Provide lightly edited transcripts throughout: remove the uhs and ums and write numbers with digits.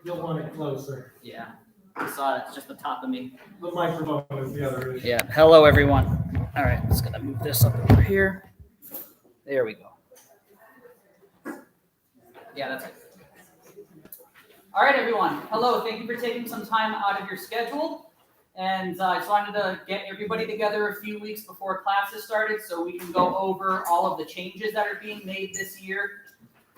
You'll want it closer. Yeah, I saw it. It's just the top of me. The microphone is the other issue. Yeah. Hello, everyone. All right, just gonna move this up over here. There we go. Yeah, that's it. All right, everyone. Hello. Thank you for taking some time out of your schedule. And I just wanted to get everybody together a few weeks before classes started so we can go over all of the changes that are being made this year.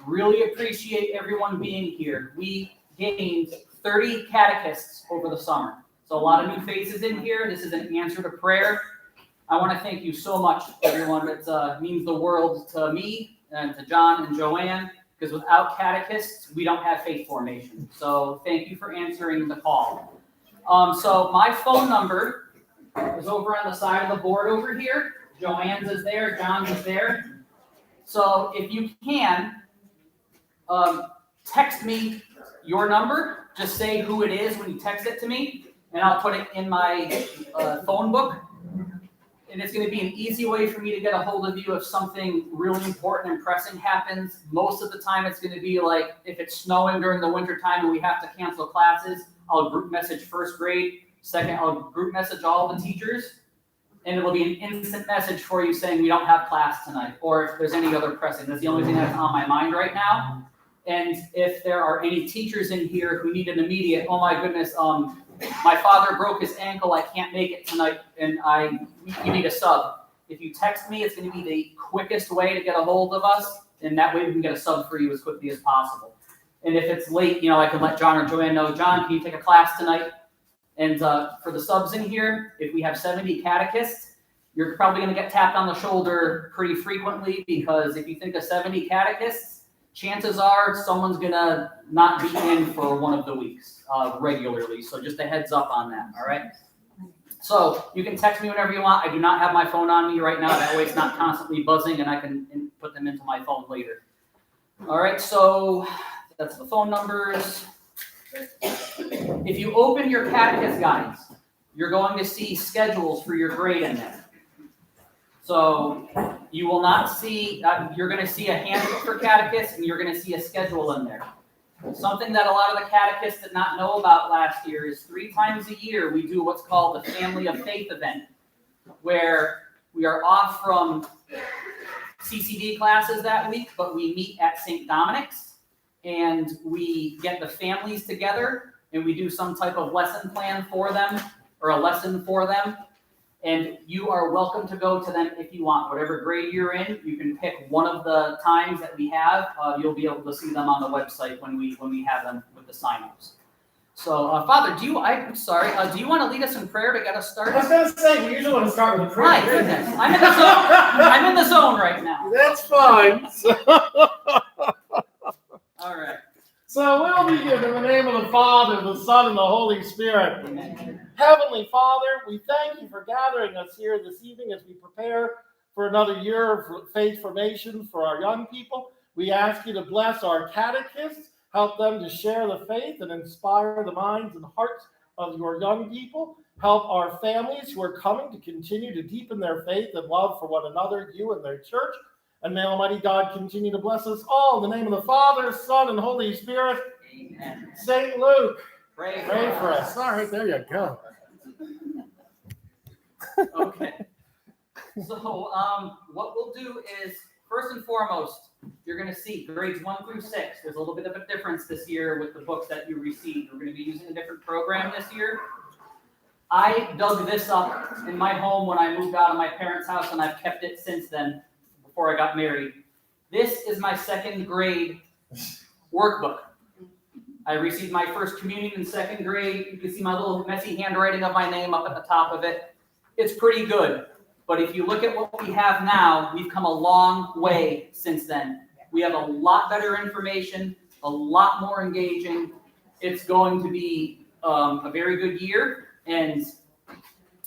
Really appreciate everyone being here. We gained 30 catechists over the summer. So a lot of new faces in here. This is an answer to prayer. I want to thank you so much, everyone. It means the world to me and to John and Joanne, because without catechists, we don't have faith formation. So thank you for answering the call. So my phone number is over on the side of the board over here. Joanne's is there, John's is there. So if you can, text me your number. Just say who it is when you text it to me, and I'll put it in my phone book. And it's going to be an easy way for me to get a hold of you if something really important and pressing happens. Most of the time, it's going to be like if it's snowing during the winter time and we have to cancel classes, I'll group message first grade. Second, I'll group message all the teachers. And it'll be an instant message for you saying we don't have class tonight, or if there's any other pressing. That's the only thing that's on my mind right now. And if there are any teachers in here who need an immediate, oh my goodness, my father broke his ankle, I can't make it tonight, and you need a sub. If you text me, it's going to be the quickest way to get a hold of us, and that way we can get a sub for you as quickly as possible. And if it's late, I can let John or Joanne know, John, can you take a class tonight? And for the subs in here, if we have 70 catechists, you're probably going to get tapped on the shoulder pretty frequently, because if you think of 70 catechists, chances are someone's going to not be in for one of the weeks regularly. So just a heads up on that, all right? So you can text me whenever you want. I do not have my phone on me right now. That way it's not constantly buzzing, and I can put them into my phone later. All right, so that's the phone numbers. If you open your catechist guides, you're going to see schedules for your grade in there. So you will not see, you're going to see a handbook for catechists, and you're going to see a schedule in there. Something that a lot of the catechists did not know about last year is 3 times a year we do what's called the Family of Faith event, where we are off from CCD classes that week, but we meet at St. Dominic's, and we get the families together, and we do some type of lesson plan for them, or a lesson for them. And you are welcome to go to them if you want. Whatever grade you're in, you can pick one of the times that we have. You'll be able to see them on the website when we have them with the signups. So, Father, do you want to lead us in prayer to get us started? I was going to say, we usually want to start with a prayer. My goodness, I'm in the zone. I'm in the zone right now. That's fine. All right. So we'll begin in the name of the Father, the Son, and the Holy Spirit. Amen. Heavenly Father, we thank you for gathering us here this evening as we prepare for another year of faith formation for our young people. We ask you to bless our catechists, help them to share the faith and inspire the minds and hearts of your young people. Help our families who are coming to continue to deepen their faith and love for one another, you and their church. And may Almighty God continue to bless us all in the name of the Father, Son, and Holy Spirit. Amen. St. Luke, Pray for us. All right, there you go. Okay. So what we'll do is, first and foremost, you're going to see grades 1 through 6. There's a little bit of a difference this year with the books that you received. We're going to be using a different program this year. I dug this up in my home when I moved out of my parents' house, and I've kept it since then, before I got married. This is my 2nd grade workbook. I received my first communion in 2nd grade. You can see my little messy handwriting of my name up at the top of it. It's pretty good. But if you look at what we have now, we've come a long way since then. We have a lot better information, a lot more engaging. It's going to be a very good year. And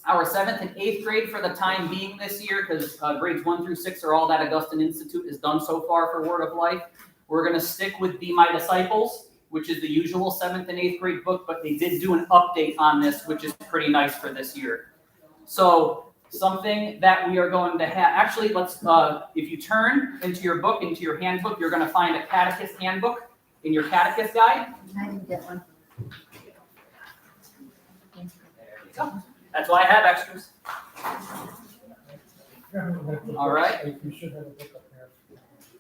our 7th and 8th grade for the time being this year, because grades 1 through 6 are all that Augustine Institute has done so far for Word of Life. We're going to stick with Be My Disciples, which is the usual 7th and 8th grade book, but they did do an update on this, which is pretty nice for this year. So something that we are going to have, actually, let's, if you turn into your book, into your handbook, you're going to find a catechist handbook. in your catechist guide. I didn't get one. There you go. That's why I have extras. All right. You should have a book up there.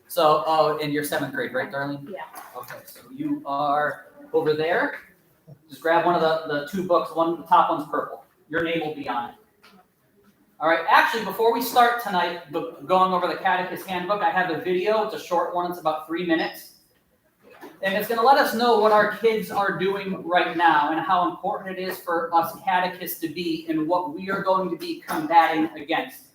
So, oh, in your 7th grade, right, Darlene? Yeah. Okay, so you are over there. Just grab one of the 2 books. The top one's purple. Your name will be on it. All right, actually, before we start tonight, going over the Catechist Handbook, I have a video. It's a short one. It's about 3 minutes. And it's going to let us know what our kids are doing right now and how important it is for us catechists to be and what we are going to be combating against.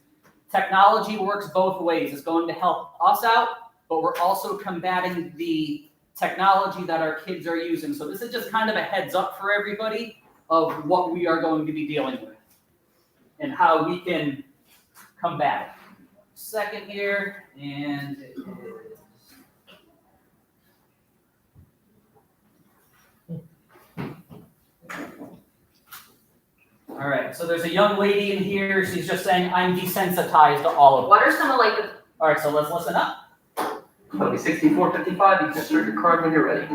Technology works both ways. It's going to help us out, but we're also combating the technology that our kids are using. So this is just kind of a heads up for everybody of what we are going to be dealing with and how we can combat it. Second here, and it is... All right, so there's a young lady in here. She's just saying, I'm desensitized to all of it. What are some of like the All right, so let's listen up. That'll be 6455. You can insert your card when you're ready.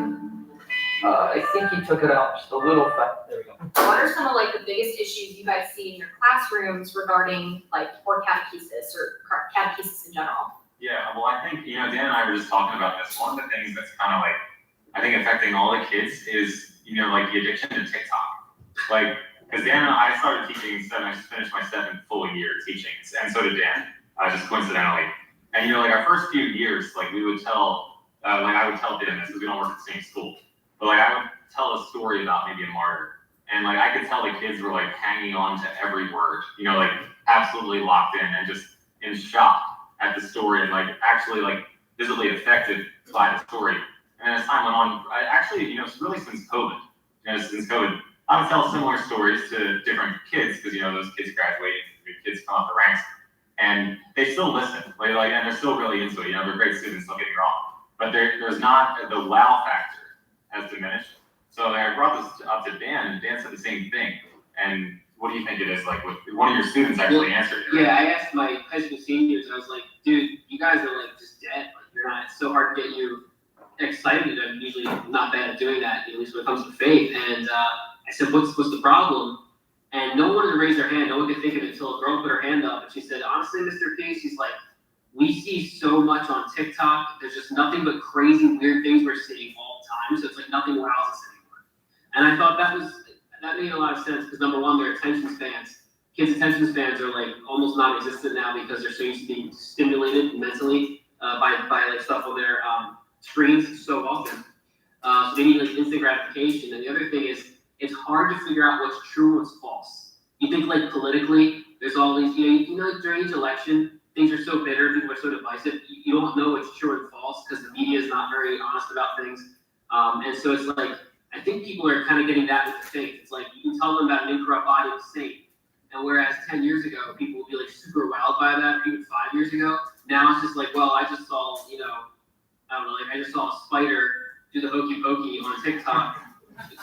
I think he took it out just a little fast. There we go. what are some of like the biggest issues you guys see in your classrooms regarding like or catechesis or catechesis in general? Yeah, well, I think, Dan and I were just talking about this. One of the things that's kind of like, I think affecting all the kids is, like the addiction to TikTok. Like, because Dan and I started teaching, I just finished my 7th full year teaching, and so did Dan, just coincidentally. And, like our first few years, like we would tell, I would tell Dan this because we don't work at the same school, but like I would tell a story about maybe a martyr. And like I could tell the kids were like hanging on to every word, like absolutely locked in and just in shock at the story and like actually like visibly affected by the story. And as time went on, I actually, really since COVID, I would tell similar stories to different kids because, those kids graduate, new kids come up the ranks, and they still listen, and they're still really into it. They're great students, don't get me wrong, but there's not the wow factor has diminished. So I brought this up to Dan, and Dan said the same thing. And what do you think it is? Like, with one of your students actually answered it. Yeah, I asked my high school seniors, and I was like, dude, you guys are like just dead. Like, you're not, it's so hard to get you excited. I'm usually not bad at doing that, at least when it comes to faith. And I said, what's the problem? And no one wanted to raise their hand. No one could think of it until a girl put her hand up. And she said, honestly, Mr. P, she's like, we see so much on TikTok. There's just nothing but crazy, weird things we're seeing all the time. So it's like nothing wows us anymore. And I thought that made a lot of sense because number one, their attention spans. Kids' attention spans are like almost non-existent now because they're so used to being stimulated mentally by like stuff on their screens so often. So they need like instant gratification. And the other thing is, it's hard to figure out what's true and what's false. You think like politically, there's all these, like during each election, things are so bitter, people are so divisive, you don't know what's true and false because the media is not very honest about things. And so it's like, I think people are kind of getting that with the faith. It's like, you can tell them about an incorrupt body of a saint. And whereas 10 years ago, people would be like super wowed by that, or even 5 years ago, now it's just like, well, I just saw, I don't know, like I just saw a spider do the hokey pokey on TikTok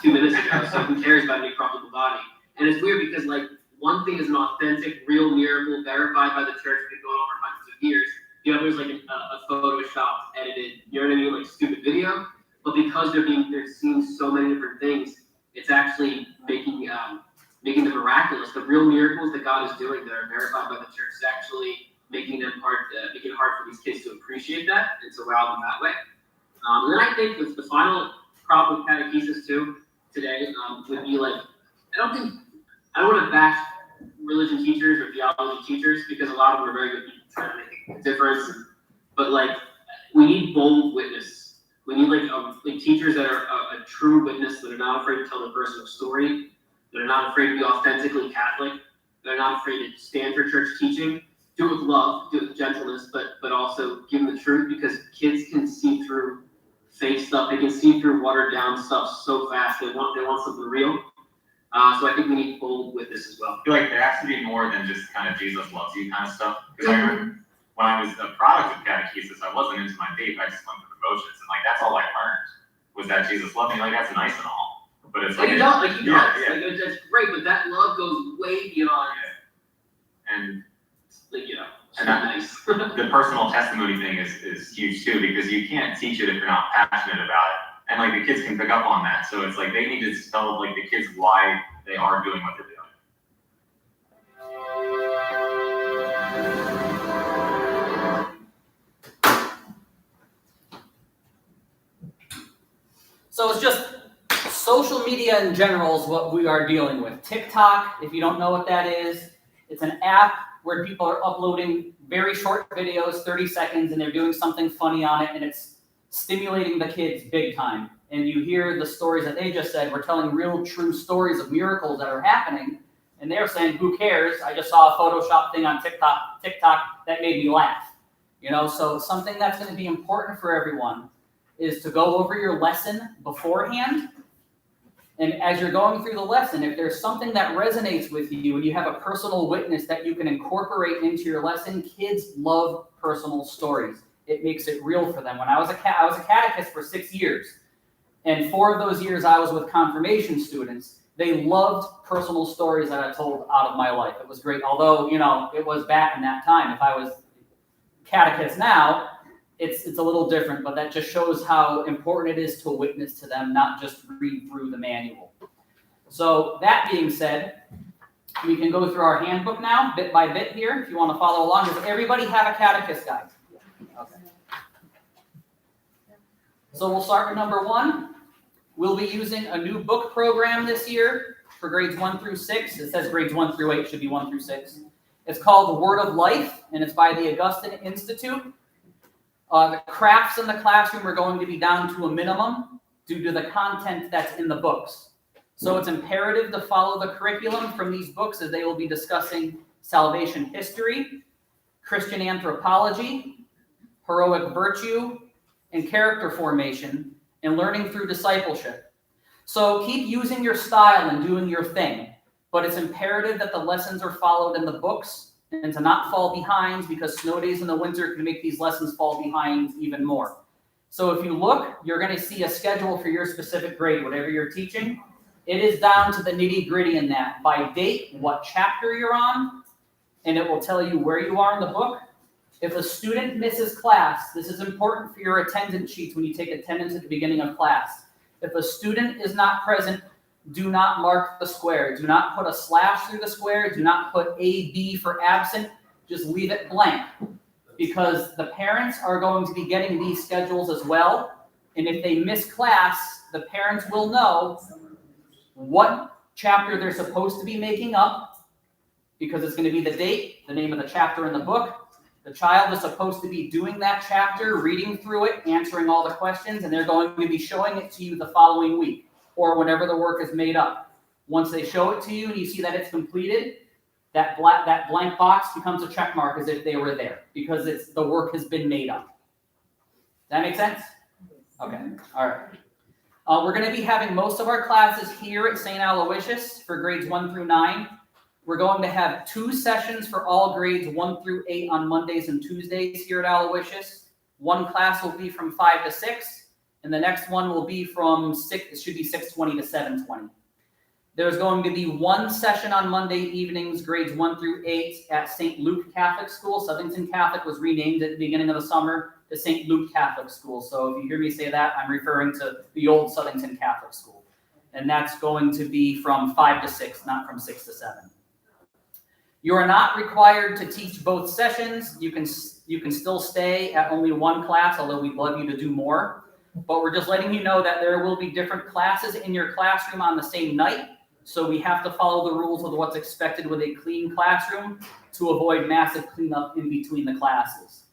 2 minutes ago, so who cares about an incorruptible body? And it's weird because like one thing is an authentic, real miracle verified by the church been going on for hundreds of years. The other is like a photoshopped, edited, like stupid video. But because they're seeing so many different things, it's actually making them miraculous. The real miracles that God is doing that are verified by the church is actually making it hard for these kids to appreciate that and to wow them that way. And then I think the final problem with catechesis too today would be like, I don't want to bash religion teachers or theology teachers because a lot of them are very good people trying to make a difference. But like, we need bold witness. We need like teachers that are a true witness, that are not afraid to tell their personal story, that are not afraid to be authentically Catholic, that are not afraid to stand for church teaching, do it with love, do it with gentleness, but also give them the truth because kids can see through fake stuff. They can see through watered down stuff so fast. They want something real. So I think we need bold witness as well. I feel like there has to be more than just kind of Jesus loves you kind of stuff. Because I remember when I was a product of catechesis, I wasn't into my faith. I just went through the motions, and like that's all I learned was that Jesus loved me. Like that's nice and all, but it's like he does. Like that's great, but that love goes way beyond. Yeah. And like and that, nice. The personal testimony thing is huge too because you can't teach it if you're not passionate about it. and like the kids can pick up on that. So it's like they need to tell like the kids why they are doing what they're doing. So it's just social media in general is what we are dealing with. TikTok, if you don't know what that is, it's an app where people are uploading very short videos, 30 seconds, and they're doing something funny on it, and it's stimulating the kids big time. And you hear the stories that they just said. We're telling real, true stories of miracles that are happening, and they're saying, who cares? I just saw a Photoshop thing on TikTok that made me laugh. You know, so something that's going to be important for everyone is to go over your lesson beforehand. And as you're going through the lesson, if there's something that resonates with you and you have a personal witness that you can incorporate into your lesson, kids love personal stories. It makes it real for them. When I was a catechist for 6 years, and 4 of those years I was with confirmation students, they loved personal stories that I told out of my life. It was great. Although, you know, it was back in that time. If I was catechist now, it's a little different, but that just shows how important it is to witness to them, not just read through the manual. So that being said, we can go through our handbook now, bit by bit here, if you want to follow along. Does everybody have a catechist guide? Okay. So we'll start with number 1. We'll be using a new book program this year for grades 1 through 6. It says grades 1 through 8, it should be 1 through 6. It's called The Word of Life, and it's by the Augustine Institute. The crafts in the classroom are going to be down to a minimum due to the content that's in the books. So it's imperative to follow the curriculum from these books, as they will be discussing salvation history, Christian anthropology, heroic virtue, and character formation, and learning through discipleship. So keep using your style and doing your thing, but it's imperative that the lessons are followed in the books and to not fall behind, because snow days in the winter can make these lessons fall behind even more. So if you look, you're going to see a schedule for your specific grade, whatever you're teaching. It is down to the nitty-gritty in that, by date, what chapter you're on, and it will tell you where you are in the book. If a student misses class, this is important for your attendance sheets when you take attendance at the beginning of class. If a student is not present, do not mark the square. Do not put a slash through the square. Do not put AB for absent. Just leave it blank, because the parents are going to be getting these schedules as well. And if they miss class, the parents will know what chapter they're supposed to be making up, because it's going to be the date, the name of the chapter in the book. The child is supposed to be doing that chapter, reading through it, answering all the questions, and they're going to be showing it to you the following week, or whenever the work is made up. Once they show it to you and you see that it's completed, that blank box becomes a check mark as if they were there, because the work has been made up. Does that make sense? Okay, all right. We're going to be having most of our classes here at St. Aloysius for grades 1 through 9. We're going to have 2 sessions for all grades 1 through 8 on Mondays and Tuesdays here at Aloysius. One class will be from 5 to 6. And the next one will be from 6, it should be 6:20 to 7:20. There's going to be 1 session on Monday evenings, grades 1 through 8, at St. Luke Catholic School. Southington Catholic was renamed at the beginning of the summer to St. Luke Catholic School. So if you hear me say that, I'm referring to the old Southington Catholic School. And that's going to be from 5 to 6, not from 6 to 7. You are not required to teach both sessions. You can still stay at only 1 class, although we'd love you to do more. But we're just letting you know that there will be different classes in your classroom on the same night. So we have to follow the rules of what's expected with a clean classroom to avoid massive cleanup in between the classes.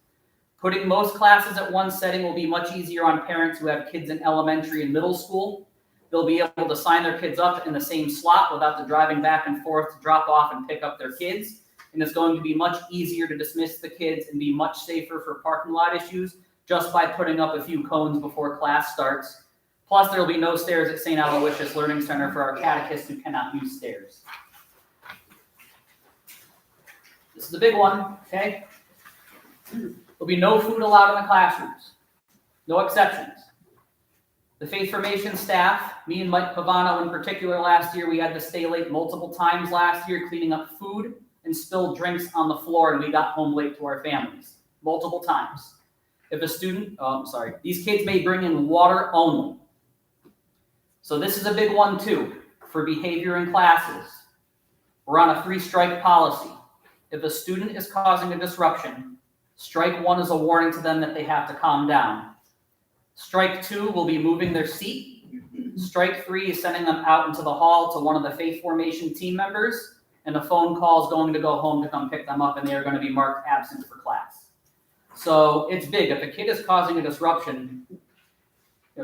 Putting most classes at one setting will be much easier on parents who have kids in elementary and middle school. They'll be able to sign their kids up in the same slot without the driving back and forth to drop off and pick up their kids. And it's going to be much easier to dismiss the kids and be much safer for parking lot issues, just by putting up a few cones before class starts. Plus, there will be no stairs at St. Aloysius Learning Center for our catechists who cannot use stairs. This is a big one, okay? There'll be no food allowed in the classrooms. No exceptions. The faith formation staff, me and Mike Pavano in particular last year, we had to stay late multiple times last year cleaning up food and spilled drinks on the floor, and we got home late to our families. Multiple times. If a student, these kids may bring in water only. So this is a big one too, for behavior in classes. We're on a 3-strike policy. If a student is causing a disruption, strike 1 is a warning to them that they have to calm down. Strike 2 will be moving their seat. Strike 3 is sending them out into the hall to one of the faith formation team members, and a phone call is going to go home to come pick them up, and they are going to be marked absent for class. So it's big. If a kid is causing a disruption,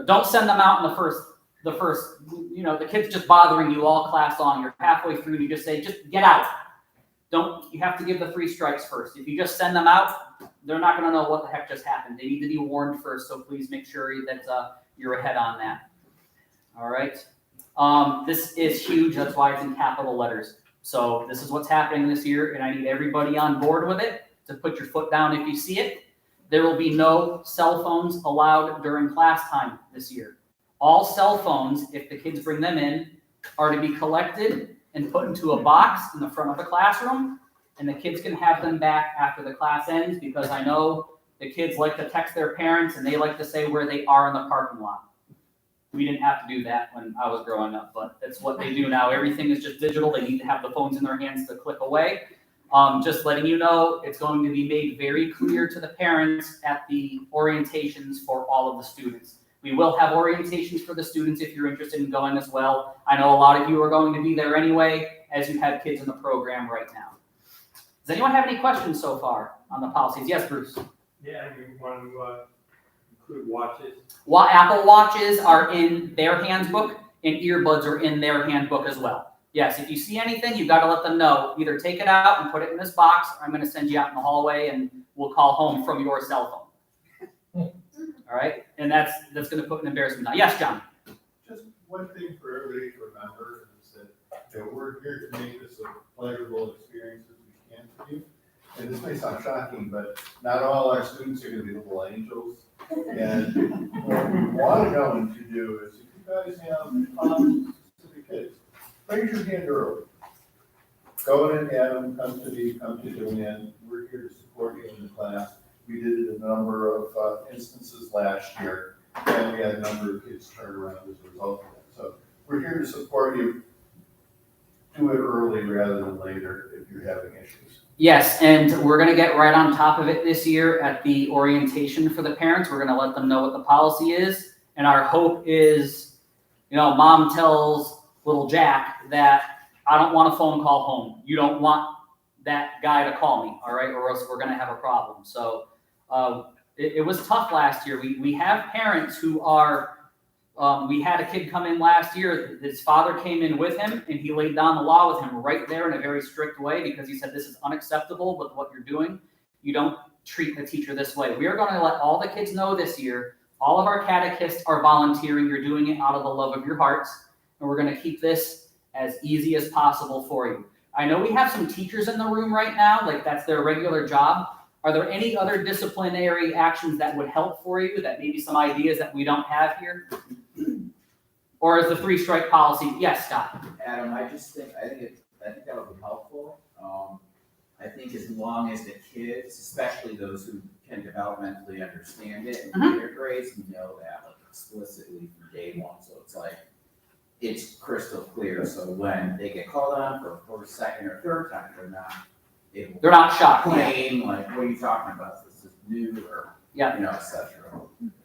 don't send them out in the first, the kid's just bothering you all class long. You're halfway through, and you just say, just get out. You have to give the 3 strikes first. If you just send them out, they're not going to know what the heck just happened. They need to be warned first, so please make sure that you're ahead on that. All right. This is huge. That's why it's in capital letters. So this is what's happening this year, and I need everybody on board with it to put your foot down if you see it. There will be no cell phones allowed during class time this year. All cell phones, if the kids bring them in, are to be collected and put into a box in the front of the classroom, and the kids can have them back after the class ends, because I know the kids like to text their parents and they like to say where they are in the parking lot. We didn't have to do that when I was growing up, but that's what they do now. Everything is just digital. They need to have the phones in their hands to click away. Just letting you know, it's going to be made very clear to the parents at the orientations for all of the students. We will have orientations for the students if you're interested in going as well. I know a lot of you are going to be there anyway, as you have kids in the program right now. Does anyone have any questions so far on the policies? Yes, Bruce? Yeah, you want to include watches? Apple Watches are in their handbook, and earbuds are in their handbook as well. Yes, if you see anything, you've got to let them know. Either take it out and put it in this box, or I'm going to send you out in the hallway and we'll call home from your cell phone. All right? And that's going to put an embarrassment down. Yes, John? Just one thing for everybody to remember is that we're here to make this a pleasurable experience as we can for you. And this may sound shocking, but not all our students are going to be little angels. And what we want to go and to do is, if you guys have specific kids, raise your hand early. Go in and have them come to me, come to Joanne. We're here to support you in the class. We did it in a number of instances last year, and we had a number of kids turn around as a result of that. So we're here to support you. Do it early rather than later if you're having issues. Yes, and we're going to get right on top of it this year at the orientation for the parents. We're going to let them know what the policy is, and our hope is, mom tells little Jack that I don't want a phone call home. You don't want that guy to call me, all right, or else we're going to have a problem. So it was tough last year. We have parents who are, we had a kid come in last year. His father came in with him, and he laid down the law with him right there in a very strict way, because he said, this is unacceptable with what you're doing. You don't treat the teacher this way. We are going to let all the kids know this year, all of our catechists are volunteering. You're doing it out of the love of your hearts, and we're going to keep this as easy as possible for you. I know we have some teachers in the room right now, like that's their regular job. Are there any other disciplinary actions that would help for you, that maybe some ideas that we don't have here? Or is the 3-strike policy? Yes, Scott. Adam, I think that would be helpful. I think as long as the kids, especially those who can developmentally understand it in later grades, know that explicitly from day one. So it's crystal clear. So when they get called on for a first, second, or third time, they're not shocked. Claim what are you talking about? This is new, or etc.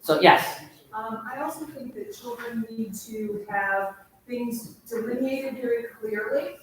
So yes. I also think that children need to have things delineated very clearly.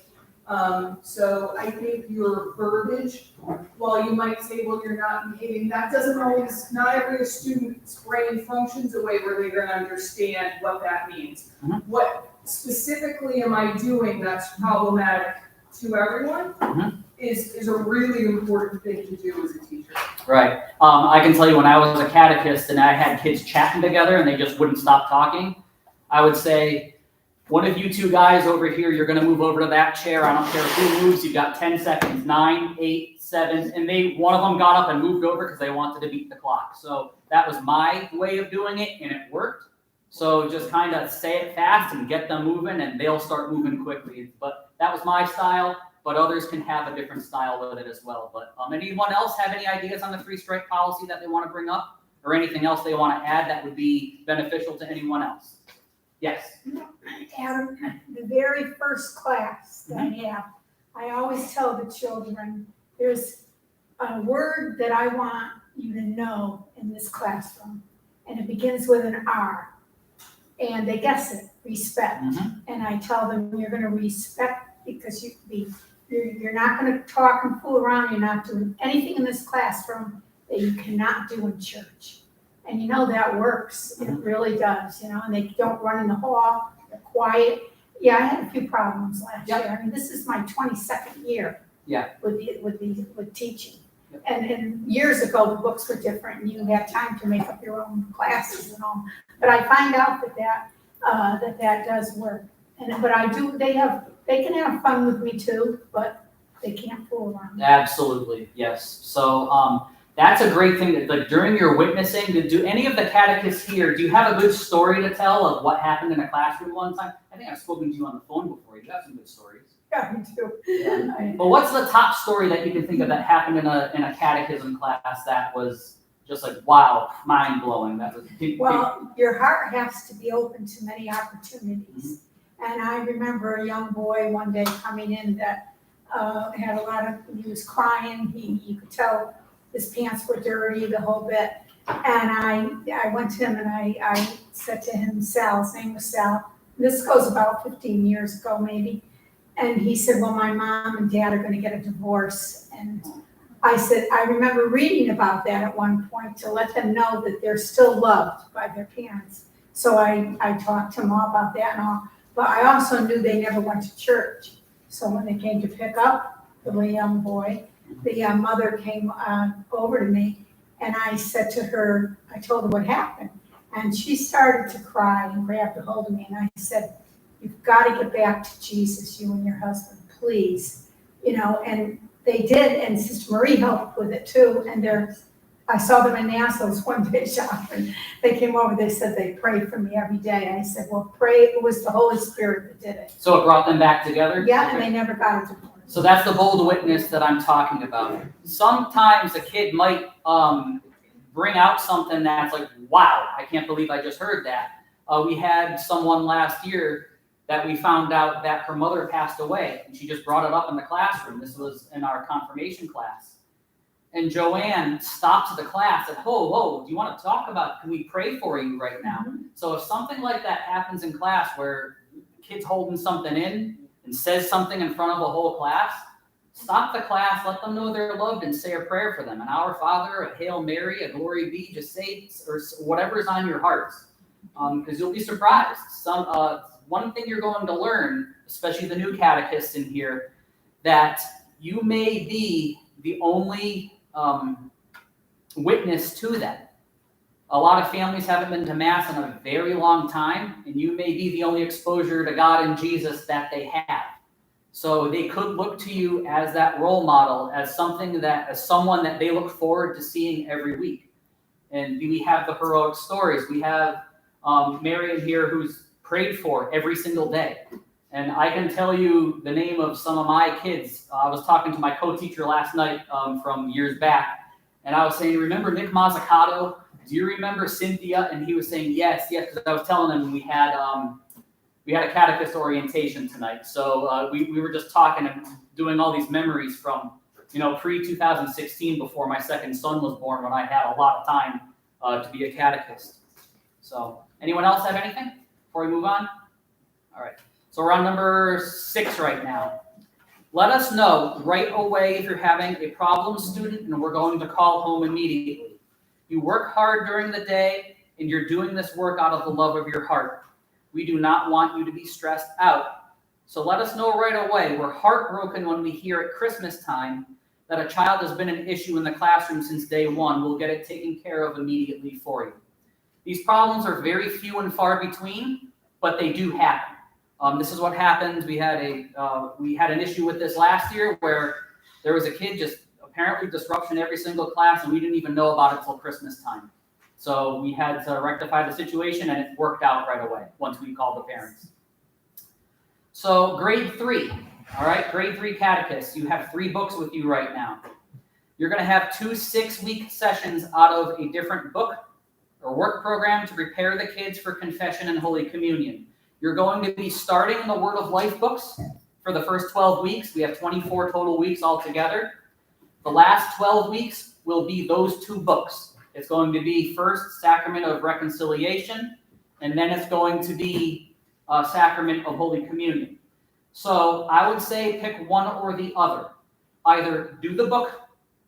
So I think your verbiage, while you might say, well, you're not behaving, that doesn't always, not every student's brain functions a way where they're going to understand what that means. What specifically am I doing that's problematic to everyone is a really important thing to do as a teacher. Right. I can tell you, when I was a catechist and I had kids chatting together and they just wouldn't stop talking, I would say, one of you two guys over here, you're going to move over to that chair. I don't care who moves. You've got 10 seconds, 9, 8, 7. And one of them got up and moved over because they wanted to beat the clock. So that was my way of doing it, and it worked. So just kind of say it fast and get them moving, and they'll start moving quickly. But that was my style, but others can have a different style with it as well. But anyone else have any ideas on the 3-strike policy that they want to bring up, or anything else they want to add that would be beneficial to anyone else? Yes. Adam, the very first class that I have, I always tell the children, there's a word that I want you to know in this classroom, and it begins with an R. And they guess it, respect. And I tell them, you're gonna respect because you're not gonna talk and fool around, you're not doing anything in this classroom that you cannot do in church. And you know that works, it really does, and they don't run in the hall, they're quiet. Yeah, I had a few problems last year, I mean, this is my 22nd year. Yeah. With teaching. And years ago, the books were different, and you had time to make up your own classes and all. But I find out that does work. But they can have fun with me too, but they can't fool around. Absolutely, yes. So that's a great thing. Like during your witnessing, do any of the catechists here, do you have a good story to tell of what happened in a classroom one time? I think I've spoken to you on the phone before. You have some good stories. Yeah, me too. Yeah. But what's the top story that you can think of that happened in a catechism class that was just like, wow, mind blowing? That was Well, your heart has to be open to many opportunities. And I remember a young boy one day coming in that had a lot of, he was crying. You could tell his pants were dirty, the whole bit. And I went to him and I said to him, Sal, his name was Sal. This goes about 15 years ago, maybe. And he said, well, my mom and dad are going to get a divorce. And I said, I remember reading about that at one point to let them know that they're still loved by their parents. So I talked to them all about that and all. But I also knew they never went to church. So when they came to pick up the young boy, the mother came over to me and I said to her, I told her what happened. And she started to cry and grabbed a hold of me. And I said, you've got to get back to Jesus, you and your husband, please. And they did, and Sister Marie helped with it too. And I saw them in Nassau's one day shopping. They came over, they said they prayed for me every day. I said, well, pray, it was the Holy Spirit that did it. So it brought them back together? Yeah, Okay. and they never got a divorce. So that's the bold witness that I'm talking about. Sometimes a kid might bring out something that's like, wow, I can't believe I just heard that. We had someone last year that we found out that her mother passed away, and she just brought it up in the classroom. This was in our confirmation class. And Joanne stopped the class and said, whoa, do you want to talk about, can we pray for you right now? So if something like that happens in class where kid's holding something in and says something in front of a whole class, stop the class, let them know they're loved, and say a prayer for them. An Our Father, a Hail Mary, a Glory Be, just say, or whatever's on your hearts. Because you'll be surprised. One thing you're going to learn, especially the new catechists in here, that you may be the only witness to that. A lot of families haven't been to Mass in a very long time, and you may be the only exposure to God and Jesus that they have. So they could look to you as that role model, as someone that they look forward to seeing every week. And we have the heroic stories. We have Marion here who's prayed for every single day. And I can tell you the name of some of my kids. I was talking to my co-teacher last night from years back, and I was saying, remember Nick Mazzucato? Do you remember Cynthia? And he was saying, yes, because I was telling him we had a Catechist Orientation tonight. So we were just talking and doing all these memories from, pre-2016 before my second son was born, when I had a lot of time to be a catechist. So anyone else have anything before we move on? All right. So we're on number 6 right now. Let us know right away if you're having a problem student, and we're going to call home immediately. You work hard during the day, and you're doing this work out of the love of your heart. We do not want you to be stressed out. So let us know right away. We're heartbroken when we hear at Christmas time that a child has been an issue in the classroom since day one. We'll get it taken care of immediately for you. These problems are very few and far between, but they do happen. This is what happens. We had an issue with this last year where there was a kid just apparently disruption every single class, and we didn't even know about it till Christmas time. So we had to rectify the situation, and it worked out right away once we called the parents. So grade 3, all right, grade 3 catechists, you have 3 books with you right now. You're going to have 2 6-week sessions out of a different book or work program to prepare the kids for confession and Holy Communion. You're going to be starting the Word of Life books for the first 12 weeks. We have 24 total weeks altogether. The last 12 weeks will be those 2 books. It's going to be first Sacrament of Reconciliation, and then it's going to be Sacrament of Holy Communion. So I would say pick one or the other. Either do the book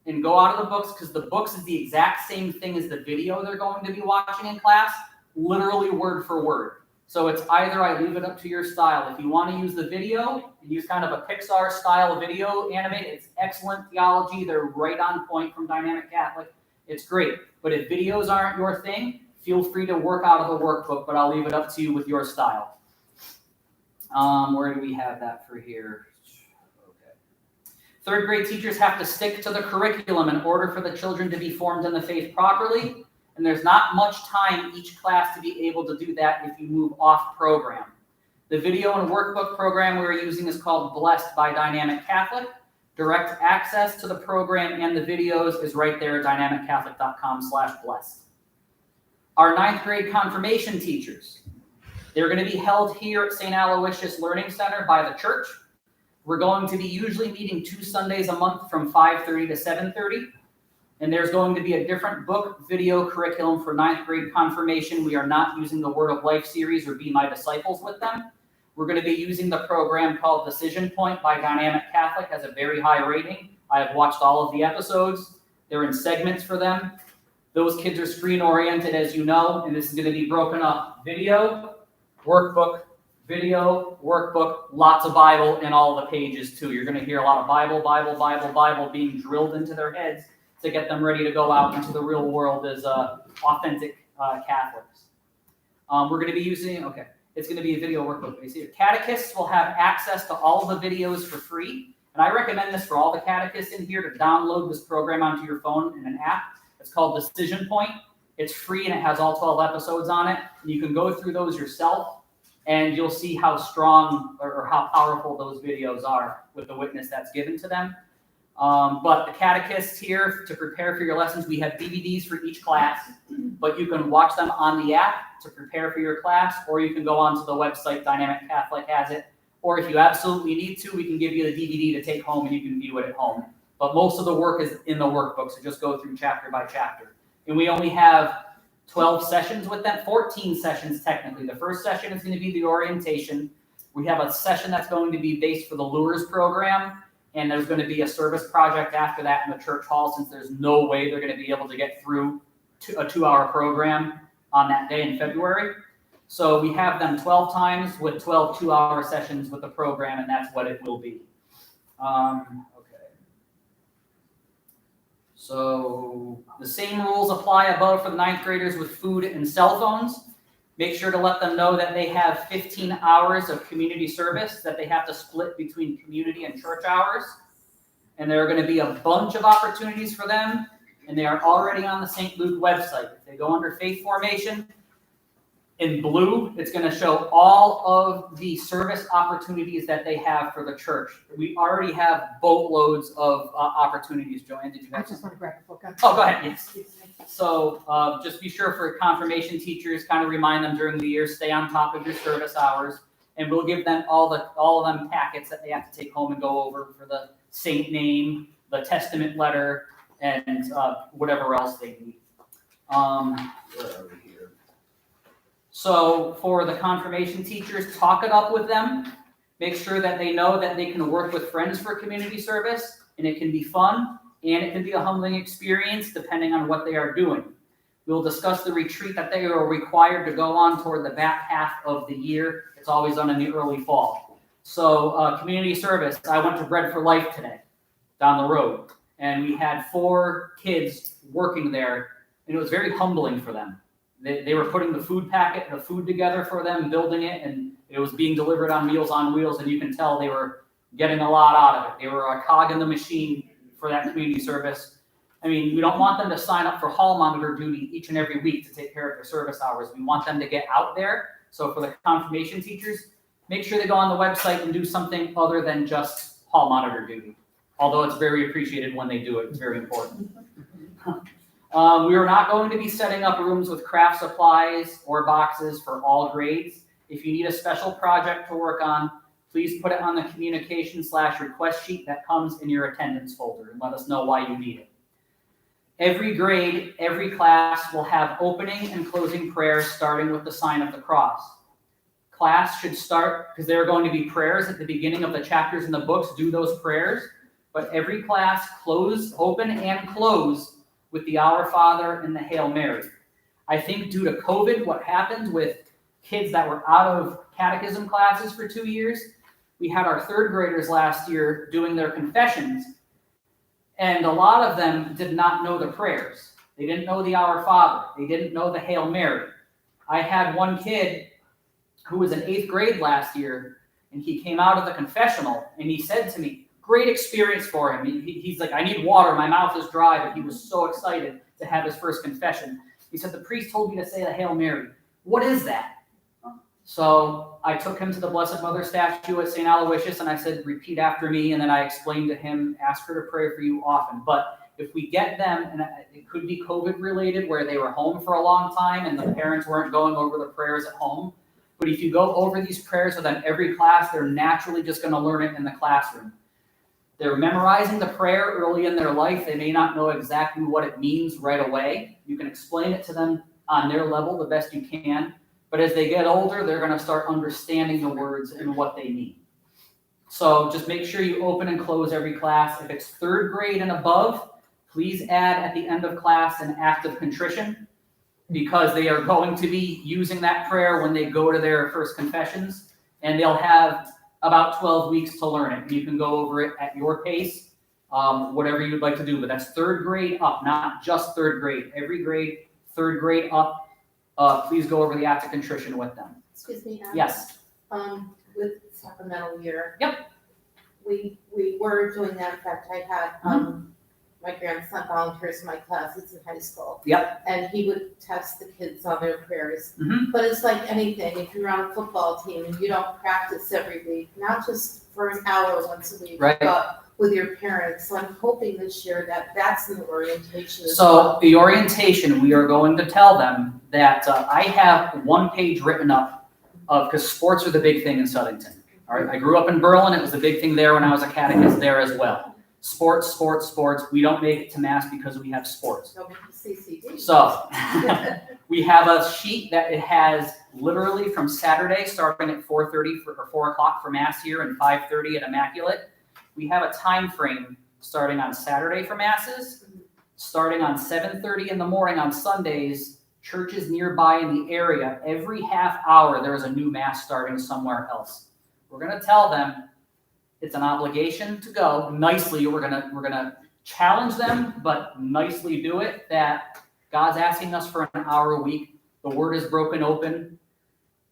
and go out of the books, because the books is the exact same thing as the video they're going to be watching in class, literally word for word. So it's either I leave it up to your style. If you want to use the video and use kind of a Pixar style video animate, it's excellent theology. They're right on point from Dynamic Catholic. It's great. But if videos aren't your thing, feel free to work out of the workbook, but I'll leave it up to you with your style. Where do we have that for here? Okay. 3rd grade teachers have to stick to the curriculum in order for the children to be formed in the faith properly. And there's not much time each class to be able to do that if you move off program. The video and workbook program we're using is called Blessed by Dynamic Catholic. Direct access to the program and the videos is right there at dynamiccatholic.com/blessed. Our 9th grade confirmation teachers, they're going to be held here at St. Aloysius Learning Center by the church. We're going to be usually meeting 2 Sundays a month from 5:30 to 7:30. And there's going to be a different book video curriculum for 9th grade confirmation. We are not using the Word of Life series or Be My Disciples with them. We're going to be using the program called Decision Point by Dynamic Catholic, has a very high rating. I have watched all of the episodes. They're in segments for them. Those kids are screen oriented, as you know, and this is going to be broken up. Video, workbook, video, workbook, lots of Bible in all the pages too. You're going to hear a lot of Bible being drilled into their heads to get them ready to go out into the real world as authentic Catholics. We're going to be using, it's going to be a video workbook. You see, catechists will have access to all the videos for free. And I recommend this for all the catechists in here to download this program onto your phone in an app. It's called Decision Point. It's free and it has all 12 episodes on it. And you can go through those yourself and you'll see how strong or how powerful those videos are with the witness that's given to them. But the catechists here, to prepare for your lessons, we have DVDs for each class, but you can watch them on the app to prepare for your class, or you can go onto the website, Dynamic Catholic has it, or if you absolutely need to, we can give you the DVD to take home and you can view it at home. But most of the work is in the workbook, so just go through chapter by chapter. And we only have 12 sessions with them, 14 sessions technically. The first session is going to be the orientation. We have a session that's going to be based for the Lures program. And there's going to be a service project after that in the church hall, since there's no way they're going to be able to get through a 2-hour program on that day in February. So we have them 12 times with 12 2-hour sessions with the program, and that's what it will be. So the same rules apply above for the 9th graders with food and cell phones. Make sure to let them know that they have 15 hours of community service that they have to split between community and church hours. And there are going to be a bunch of opportunities for them, and they are already on the St. Luke website. If they go under Faith Formation, in blue, it's going to show all of the service opportunities that they have for the church. We already have boatloads of opportunities. Joanne, did you have I just want to grab the book. Oh, go ahead. Yes. So just be sure for confirmation teachers, kind of remind them during the year, stay on top of your service hours, and we'll give them all of them packets that they have to take home and go over for the saint name, the testament letter, and whatever else they need. Where are we here? So for the confirmation teachers, talk it up with them. Make sure that they know that they can work with friends for community service, and it can be fun, and it can be a humbling experience depending on what they are doing. We'll discuss the retreat that they are required to go on toward the back half of the year. It's always done in the early fall. So community service, I went to Bread for Life today, down the road, and we had 4 kids working there, and it was very humbling for them. They were putting the food packet, the food together for them, building it, and it was being delivered on Meals on Wheels, and you can tell they were getting a lot out of it. They were a cog in the machine for that community service. I mean, we don't want them to sign up for hall monitor duty each and every week to take care of their service hours. We want them to get out there. So for the confirmation teachers, make sure they go on the website and do something other than just hall monitor duty. Although it's very appreciated when they do it. It's very important. We are not going to be setting up rooms with craft supplies or boxes for all grades. If you need a special project to work on, please put it on the communication/request sheet that comes in your attendance folder and let us know why you need it. Every grade, every class will have opening and closing prayers starting with the sign of the cross. Class should start, because there are going to be prayers at the beginning of the chapters in the books, do those prayers, but every class open and close with the Our Father and the Hail Mary. I think due to COVID, what happened with kids that were out of catechism classes for 2 years, we had our third graders last year doing their confessions, and a lot of them did not know the prayers. They didn't know the Our Father. They didn't know the Hail Mary. I had one kid who was in 8th grade last year, and he came out of the confessional, and he said to me, great experience for him. He's like, I need water, my mouth is dry, but he was so excited to have his first confession. He said, the priest told me to say the Hail Mary. What is that? So I took him to the Blessed Mother statue at St. Aloysius, and I said, repeat after me, and then I explained to him, ask her to pray for you often. But if we get them, and it could be COVID related, where they were home for a long time and the parents weren't going over the prayers at home, but if you go over these prayers with them every class, they're naturally just going to learn it in the classroom. They're memorizing the prayer early in their life. They may not know exactly what it means right away. You can explain it to them on their level the best you can. But as they get older, they're going to start understanding the words and what they mean. So just make sure you open and close every class. If it's 3rd grade and above, please add at the end of class an act of contrition, because they are going to be using that prayer when they go to their first confessions, and they'll have about 12 weeks to learn it. You can go over it at your pace, whatever you'd like to do, but that's 3rd grade up, not just 3rd grade. Every grade, 3rd grade up, please go over the act of contrition with them. Excuse me. Yes. With sacramental year. Yep. We were doing that. In fact, I had my grandson volunteers in my class. He's in high school. Yep. And he would test the kids on their prayers. Mm-hmm. But it's like anything. If you're on a football team and you don't practice every week, not just for an hour once a week, right, but with your parents. So I'm hoping this year that that's in the orientation as So well. the orientation, we are going to tell them that I have 1 page written up of, because sports are the big thing in Southington. All right, I grew up in Berlin. It was the big thing there when I was a catechist there as well. Sports, sports, sports. We don't make it to Mass because we have sports. Don't make the CCD. So we have a sheet that it has literally from Saturday starting at 4:30 or 4 o'clock for Mass here and 5:30 at Immaculate. We have a time frame starting on Saturday for Masses, starting on 7:30 in the morning on Sundays. Churches nearby in the area, every half hour there is a new Mass starting somewhere else. We're going to tell them it's an obligation to go nicely. We're gonna challenge them, but nicely do it. That God's asking us for an hour a week. The Word is broken open.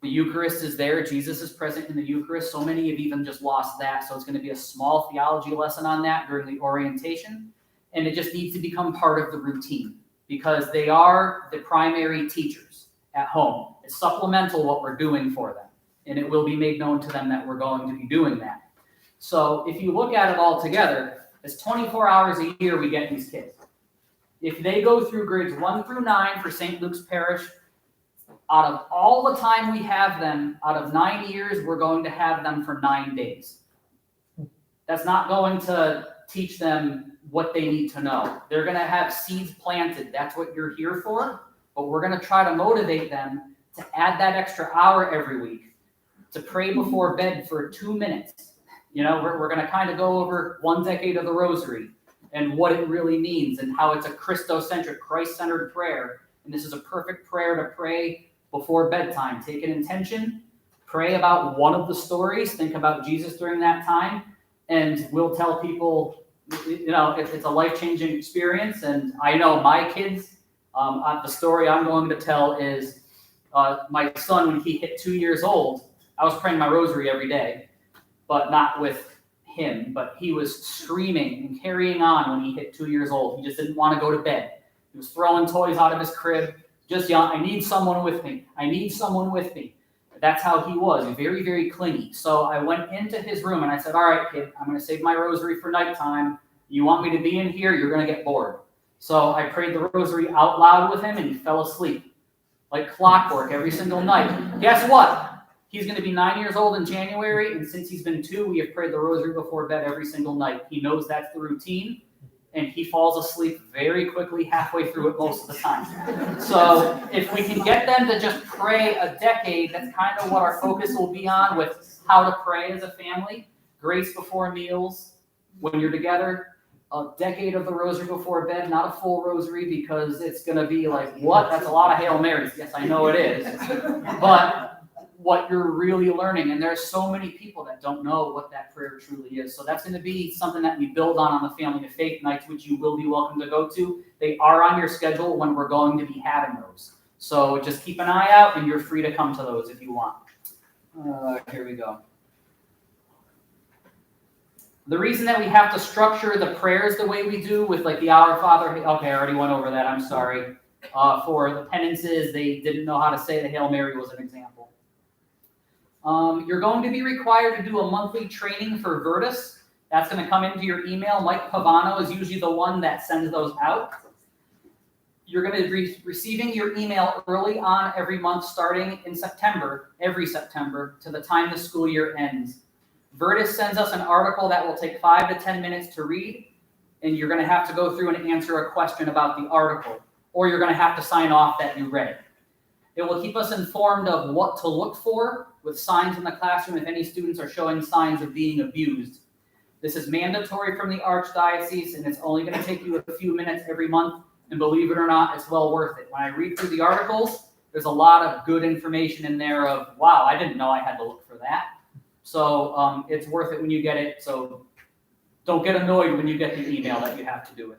The Eucharist is there. Jesus is present in the Eucharist. So many have even just lost that. So it's going to be a small theology lesson on that during the orientation, and it just needs to become part of the routine because they are the primary teachers at home. It's supplemental what we're doing for them, and it will be made known to them that we're going to be doing that. So if you look at it all together, it's 24 hours a year we get these kids. If they go through grades 1 through 9 for St. Luke's Parish, out of all the time we have them, out of 9 years, we're going to have them for 9 days. That's not going to teach them what they need to know. They're going to have seeds planted. That's what you're here for. But we're going to try to motivate them to add that extra hour every week, to pray before bed for 2 minutes. You know, we're going to kind of go over 1 decade of the Rosary and what it really means and how it's a Christocentric, Christ-centered prayer. And this is a perfect prayer to pray before bedtime. Take an intention, pray about one of the stories, think about Jesus during that time, and we'll tell people, you know, it's a life-changing experience. And I know my kids, the story I'm going to tell is my son, when he hit 2 years old, I was praying my rosary every day, but not with him. But he was screaming and carrying on when he hit 2 years old. He just didn't want to go to bed. He was throwing toys out of his crib, just yelling, I need someone with me. I need someone with me. That's how he was, very, very clingy. So I went into his room and I said, all right, kid, I'm going to save my rosary for nighttime. You want me to be in here? You're going to get bored. So I prayed the rosary out loud with him and he fell asleep. Like clockwork every single night. Guess what? He's going to be 9 years old in January, and since he's been 2, we have prayed the rosary before bed every single night. He knows that's the routine, and he falls asleep very quickly halfway through it most of the time. So if we can get them to just pray a decade, that's kind of what our focus will be on with how to pray as a family. Grace before meals, when you're together. A decade of the rosary before bed, not a full rosary, because it's going to be like, what? That's a lot of Hail Marys. Yes, I know it is. But what you're really learning, and there's so many people that don't know what that prayer truly is. So that's going to be something that we build on the Family of Faith nights, which you will be welcome to go to. They are on your schedule when we're going to be having those. So just keep an eye out, and you're free to come to those if you want. Here we go. The reason that we have to structure the prayers the way we do with like the Our Father, okay, I already went over that, I'm sorry. For the penances, they didn't know how to say the Hail Mary was an example. You're going to be required to do a monthly training for Virtus. That's going to come into your email. Mike Pavano is usually the one that sends those out. You're going to be receiving your email early on every month, starting in September, every September, to the time the school year ends. Virtus sends us an article that will take 5 to 10 minutes to read, and you're going to have to go through and answer a question about the article, or you're going to have to sign off that you read. It will keep us informed of what to look for with signs in the classroom if any students are showing signs of being abused. This is mandatory from the Archdiocese, and it's only going to take you a few minutes every month, and believe it or not, it's well worth it. When I read through the articles, there's a lot of good information in there of, wow, I didn't know I had to look for that. So it's worth it when you get it. So don't get annoyed when you get the email that you have to do it.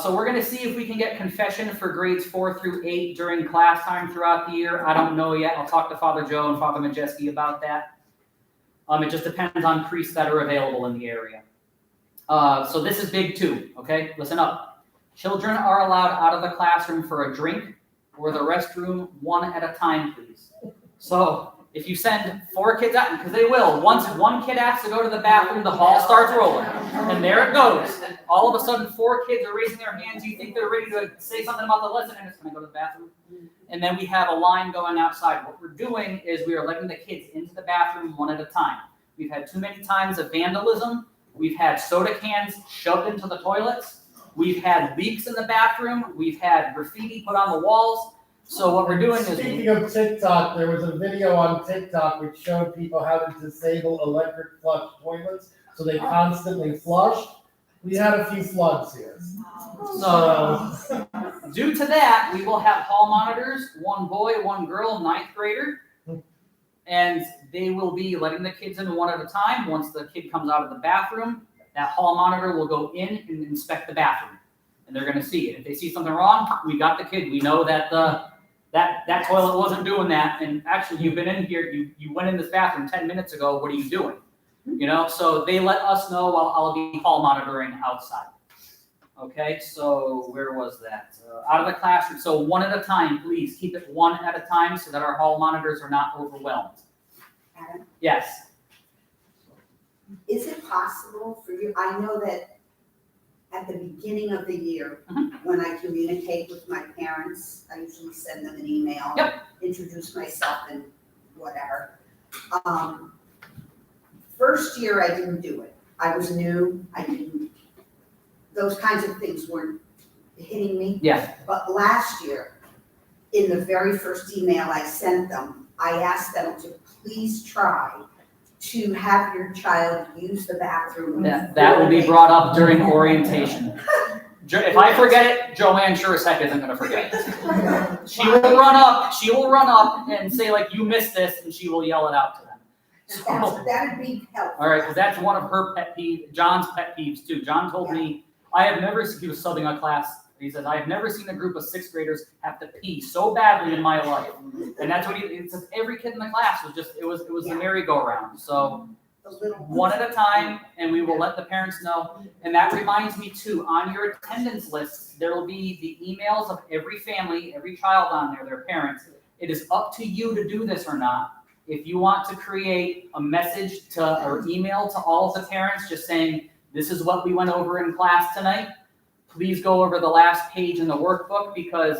So we're going to see if we can get confession for grades 4 through 8 during class time throughout the year. I don't know yet. I'll talk to Father Joe and Father Majeski about that. It just depends on priests that are available in the area. So this is big too, okay? Listen up. Children are allowed out of the classroom for a drink or the restroom one at a time, please. So if you send 4 kids out, because they will, once one kid has to go to the bathroom, the ball starts rolling. And there it goes. All of a sudden, 4 kids are raising their hands. You think they're ready to say something about the lesson, and it's going to go to the bathroom. And then we have a line going outside. What we're doing is we are letting the kids into the bathroom one at a time. We've had too many times of vandalism. We've had soda cans shoved into the toilets. We've had leaks in the bathroom. We've had graffiti put on the walls. So what we're doing is... Speaking of TikTok, there was a video on TikTok which showed people how to disable electric flush toilets so they constantly flush. We had a few floods here. So due to that, we will have hall monitors, 1 boy, 1 girl, 9th grader. And they will be letting the kids in one at a time. Once the kid comes out of the bathroom, that hall monitor will go in and inspect the bathroom. And they're going to see it. If they see something wrong, we got the kid. We know that that toilet wasn't doing that. And actually, you've been in here. You went in this bathroom 10 minutes ago. What are you doing? You know, so they let us know while I'll be hall monitoring outside. Okay, so where was that? Out of the classroom. So one at a time, please. Keep it one at a time so that our hall monitors are not overwhelmed. Adam, Yes. is it possible for you, I know that at the beginning of the year, when I communicate with my parents, I usually send them an email. Yep. Introduce myself and whatever. First year, I didn't do it. I was new, those kinds of things weren't hitting me. Yeah. But last year, in the very first email I sent them, I asked them to please try to have your child use the bathroom. That will be brought up during orientation. If I forget it, Joanne sure as heck isn't going to forget it. She will run up and say, like, you missed this, and she will yell it out to them. So, That'd be helpful. all right, because that's one of her pet peeves, John's pet peeves too. John told me, he was subbing a class, he says, I have never seen a group of 6th graders have to pee so badly in my life. And that's what it says, every kid in the class was just, it was the merry-go-round. So one at a time, and we will let the parents know. And that reminds me too, on your attendance list, there will be the emails of every family, every child on there, their parents. It is up to you to do this or not. If you want to create a message or email to all of the parents just saying, this is what we went over in class tonight, please go over the last page in the workbook, because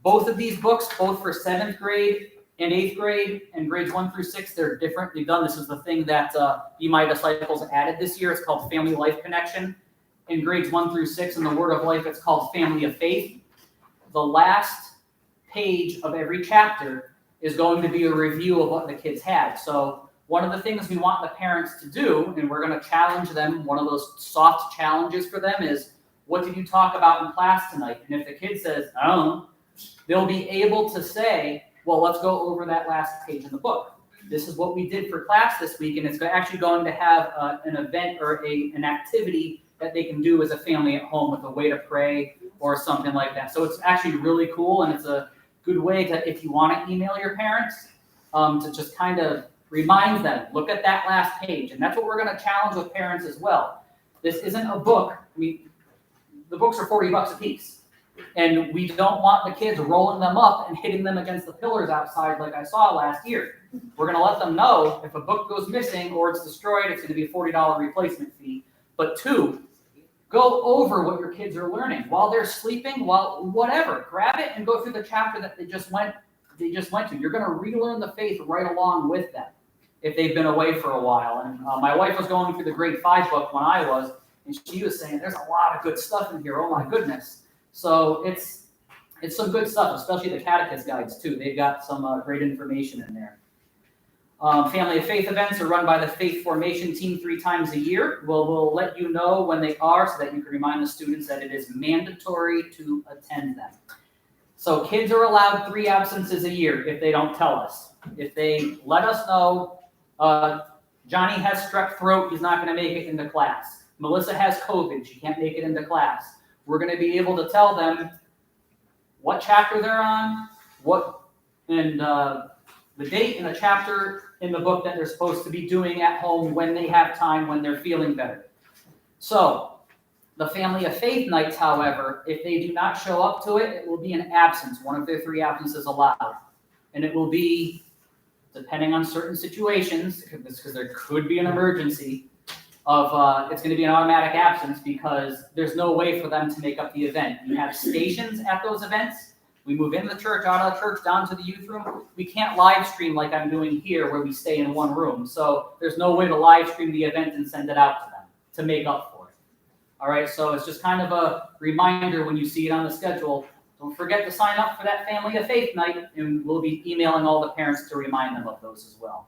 both of these books, both for 7th grade and 8th grade and grades 1 through 6, they're differently done. This is the thing that Be My Disciples added this year. It's called Family Life Connection. In grades 1 through 6, in the Word of Life, it's called Family of Faith. The last page of every chapter is going to be a review of what the kids had. So one of the things we want the parents to do, and we're going to challenge them, one of those soft challenges for them is, what did you talk about in class tonight? And if the kid says, I don't know, they'll be able to say, well, let's go over that last page in the book. This is what we did for class this week, and it's actually going to have an event or an activity that they can do as a family at home with a way to pray or something like that. So it's actually really cool, and it's a good way to, if you want to email your parents, to just kind of remind them, look at that last page. And that's what we're going to challenge with parents as well. This isn't a book. I mean, the books are $40 a piece. And we don't want the kids rolling them up and hitting them against the pillars outside like I saw last year. We're going to let them know if a book goes missing or it's destroyed, it's going to be a $40 replacement fee. But 2, go over what your kids are learning while they're sleeping, while whatever. Grab it and go through the chapter that they just went to. You're going to relearn the faith right along with them if they've been away for a while. And my wife was going through the grade 5 book when I was, and she was saying, there's a lot of good stuff in here. Oh my goodness. So it's some good stuff, especially the Catechist guides too. They've got some great information in there. Family of Faith events are run by the Faith Formation team 3 times a year. We'll let you know when they are so that you can remind the students that it is mandatory to attend them. So kids are allowed 3 absences a year if they don't tell us. If they let us know, Johnny has strep throat, he's not going to make it into class. Melissa has COVID, she can't make it into class. We're going to be able to tell them what chapter they're on, and the date and a chapter in the book that they're supposed to be doing at home when they have time, when they're feeling better. So the Family of Faith nights, however, if they do not show up to it, it will be an absence, one of their 3 absences allowed. And it will be, depending on certain situations, because there could be an emergency, it's going to be an automatic absence because there's no way for them to make up the event. We have stations at those events. We move into the church, out of the church, down to the youth room. We can't live stream like I'm doing here where we stay in one room. So there's no way to live stream the event and send it out to them to make up for it. All right, so it's just kind of a reminder when you see it on the schedule. Don't forget to sign up for that Family of Faith night, and we'll be emailing all the parents to remind them of those as well.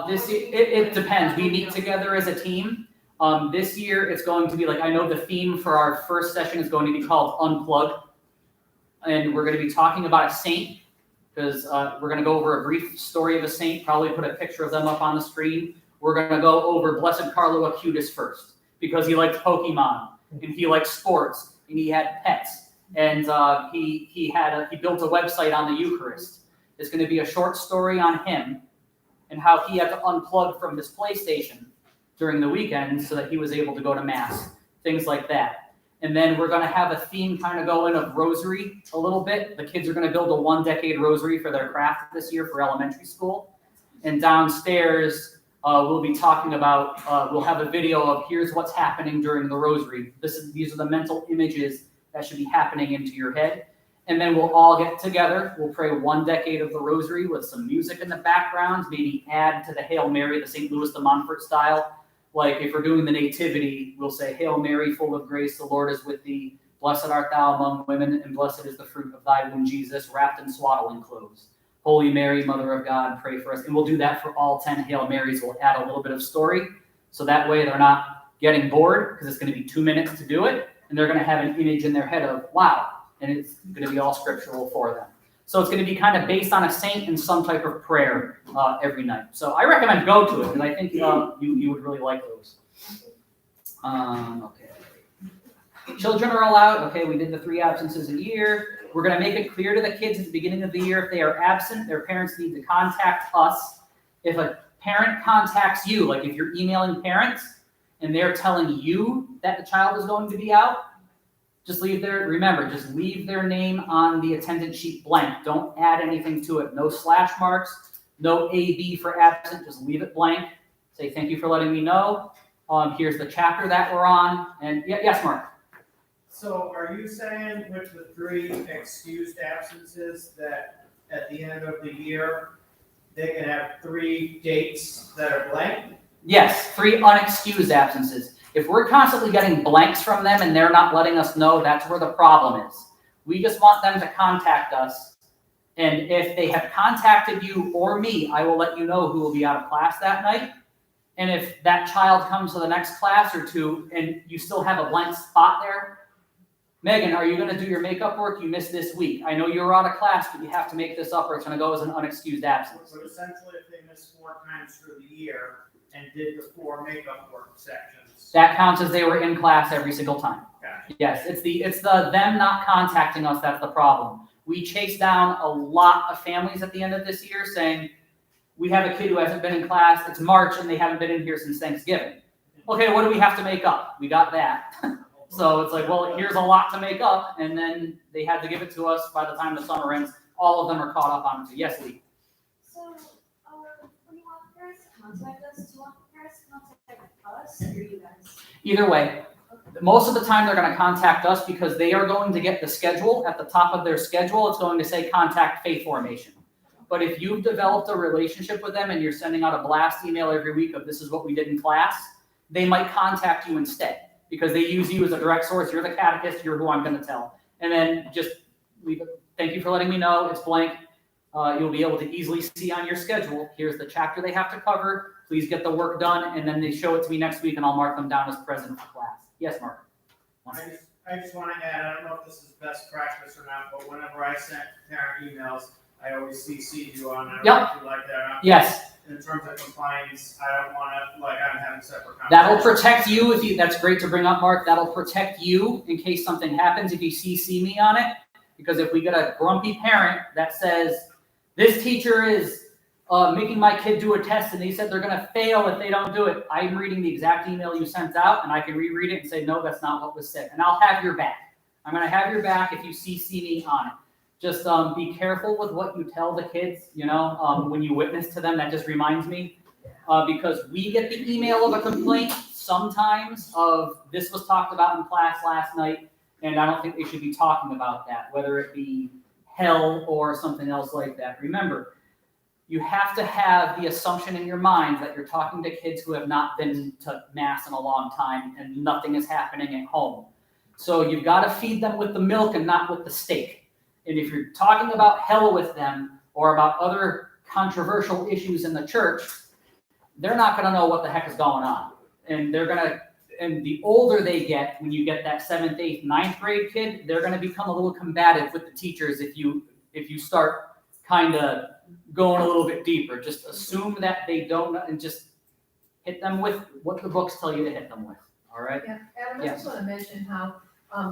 It depends. We meet together as a team. This year it's going to be like, I know the theme for our first session is going to be called Unplug. And we're going to be talking about a saint, because we're going to go over a brief story of a saint, probably put a picture of them up on the screen. We're going to go over Blessed Carlo Acutis first, because he liked Pokemon, and he liked sports, and he had pets. And he built a website on the Eucharist. It's going to be a short story on him, and how he had to unplug from his PlayStation during the weekend so that he was able to go to Mass, things like that. And then we're going to have a theme kind of go in of rosary a little bit. The kids are going to build a 1-decade rosary for their craft this year for elementary school. And downstairs, we'll be talking about, we'll have a video of here's what's happening during the rosary. These are the mental images that should be happening into your head. And then we'll all get together. We'll pray 1 decade of the rosary with some music in the background, maybe add to the Hail Mary, the St. Louis de Montfort style. Like if we're doing the Nativity, we'll say, Hail Mary, full of grace, the Lord is with thee. Blessed art thou among women, and blessed is the fruit of thy womb, Jesus, wrapped in swaddling clothes. Holy Mary, Mother of God, pray for us. And we'll do that for all 10 Hail Marys. We'll add a little bit of story. So that way they're not getting bored, because it's going to be 2 minutes to do it. And they're going to have an image in their head of, wow. And it's going to be all scriptural for them. So it's going to be kind of based on a saint and some type of prayer every night. So I recommend go to it, because I think you would really like those. Okay. Children are allowed. Okay, we did the 3 absences a year. We're going to make it clear to the kids at the beginning of the year if they are absent, their parents need to contact us. If a parent contacts you, like if you're emailing parents and they're telling you that the child is going to be out, just leave just leave their name on the attendance sheet blank. Don't add anything to it. No slash marks, no AB for absent, just leave it blank. Say, thank you for letting me know. Here's the chapter that we're on. And yes, Mark. So are you saying with the 3 excused absences that at the end of the year, they can have 3 dates that are blank? Yes, 3 unexcused absences. If we're constantly getting blanks from them and they're not letting us know, that's where the problem is. We just want them to contact us. And if they have contacted you or me, I will let you know who will be out of class that night. And if that child comes to the next class or 2 and you still have a blank spot there, Megan, are you going to do your makeup work you missed this week? I know you were out of class, but you have to make this up or it's going to go as an unexcused absence. So essentially, if they miss 4 times through the year and did the 4 makeup work sections. That counts as they were in class every single time. Gotcha. Yes, it's the them not contacting us that's the problem. We chased down a lot of families at the end of this year saying, we have a kid who hasn't been in class, it's March, and they haven't been in here since Thanksgiving. Okay, what do we have to make up? We got that. So it's like, well, here's a lot to make up, and then they had to give it to us by the time the summer ends. All of them are caught up on it. Yes, Lee? So, when you want parents to contact us, do you want parents to contact us or you guys? Either way. Most of the time, they're going to contact us because they are going to get the schedule. At the top of their schedule, it's going to say contact faith formation. But if you've developed a relationship with them and you're sending out a blast email every week of this is what we did in class, they might contact you instead because they use you as a direct source. You're the catechist. You're who I'm going to tell. And then just leave it. Thank you for letting me know. It's blank. You'll be able to easily see on your schedule. Here's the chapter they have to cover. Please get the work done. And then they show it to me next week and I'll mark them down as present for class. Yes, Mark. I just want to add, I don't know if this is best practice or not, but whenever I send parent emails, I always CC you on it. Yep. If you like that. Yes. In terms of compliance, I don't want to, like, I'm having separate conversations. That'll protect you if you, that's great to bring up, Mark. That'll protect you in case something happens if you CC me on it. Because if we get a grumpy parent that says, this teacher is making my kid do a test and they said they're going to fail if they don't do it. I'm reading the exact email you sent out and I can reread it and say, no, that's not what was said. And I'll have your back. I'm going to have your back if you CC me on it. Just be careful with what you tell the kids, you know, when you witness to them. That just reminds me because we get the email of a complaint sometimes of this was talked about in class last night. And I don't think they should be talking about that, whether it be hell or something else like that. Remember, you have to have the assumption in your mind that you're talking to kids who have not been to mass in a long time and nothing is happening at home. So you've got to feed them with the milk and not with the steak. And if you're talking about hell with them or about other controversial issues in the church, they're not going to know what the heck is going on. And they're going to, and the older they get, when you get that 7th, 8th, 9th grade kid, they're going to become a little combative with the teachers if you start kind of going a little bit deeper. Just assume that they don't and just hit them with what the books tell you to hit them with. All right? Yeah, Adam, I Yes. just want to mention how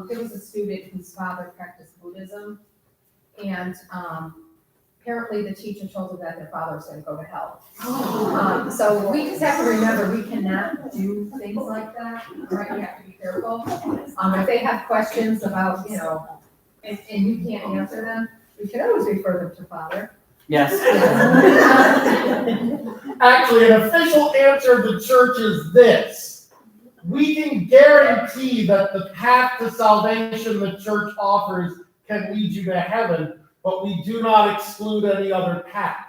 there was a student whose father practiced Buddhism, and apparently the teacher told her that their father was going to go to hell. So we just have to remember we cannot do things like that, right? We have to be careful. If they have questions about, you know, and you can't answer them, we can always refer them to father. Yes. Actually, an official answer of the church is this. We can guarantee that the path to salvation the church offers can lead you to heaven, but we do not exclude any other path.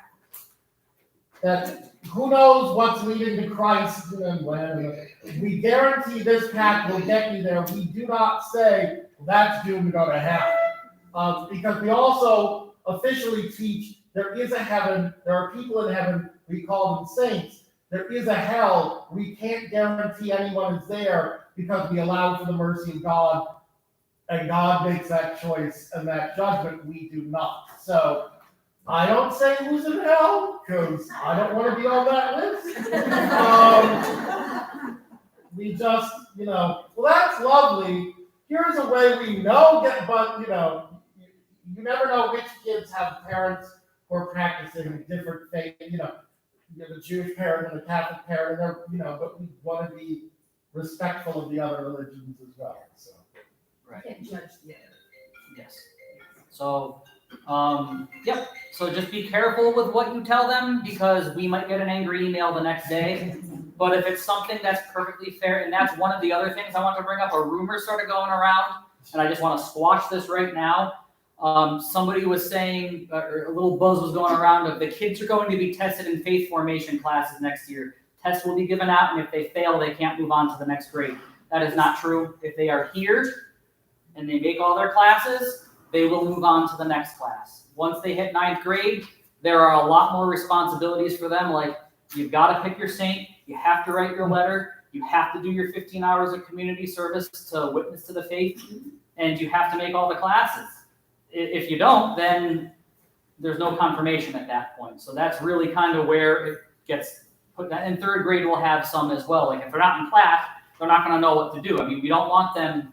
That who knows what's leading to Christ and when. We guarantee this path will get you there. We do not say that's doomed to go to hell. Because we also officially teach there is a heaven, there are people in heaven, we call them saints. There is a hell, we can't guarantee anyone is there because we allow for the mercy of God, and God makes that choice and that judgment, we do not. So I don't say who's in hell, because I don't want to be on that list. We just, you know, well, that's lovely. Here's a way we know, but, you know, you never know which kids have parents who are practicing different faith. You know, you have a Jewish parent and a Catholic parent, and they're, you know, but we want to be respectful of the other religions as well. So, right. Can't judge the other. Yes. So, yep. So just be careful with what you tell them because we might get an angry email the next day. But if it's something that's perfectly fair, and that's one of the other things I want to bring up, a rumor started going around, and I just want to squash this right now. Somebody was saying, or a little buzz was going around of the kids are going to be tested in faith formation classes next year. Tests will be given out, and if they fail, they can't move on to the next grade. That is not true. If they are here and they make all their classes, they will move on to the next class. Once they hit 9th grade, there are a lot more responsibilities for them, like you've got to pick your saint, you have to write your letter, you have to do your 15 hours of community service to witness to the faith, and you have to make all the classes. If you don't, then there's no confirmation at that point. So that's really kind of where it gets put. In 3rd grade, we'll have some as well. Like if they're not in class, they're not going to know what to do. I mean, we don't want them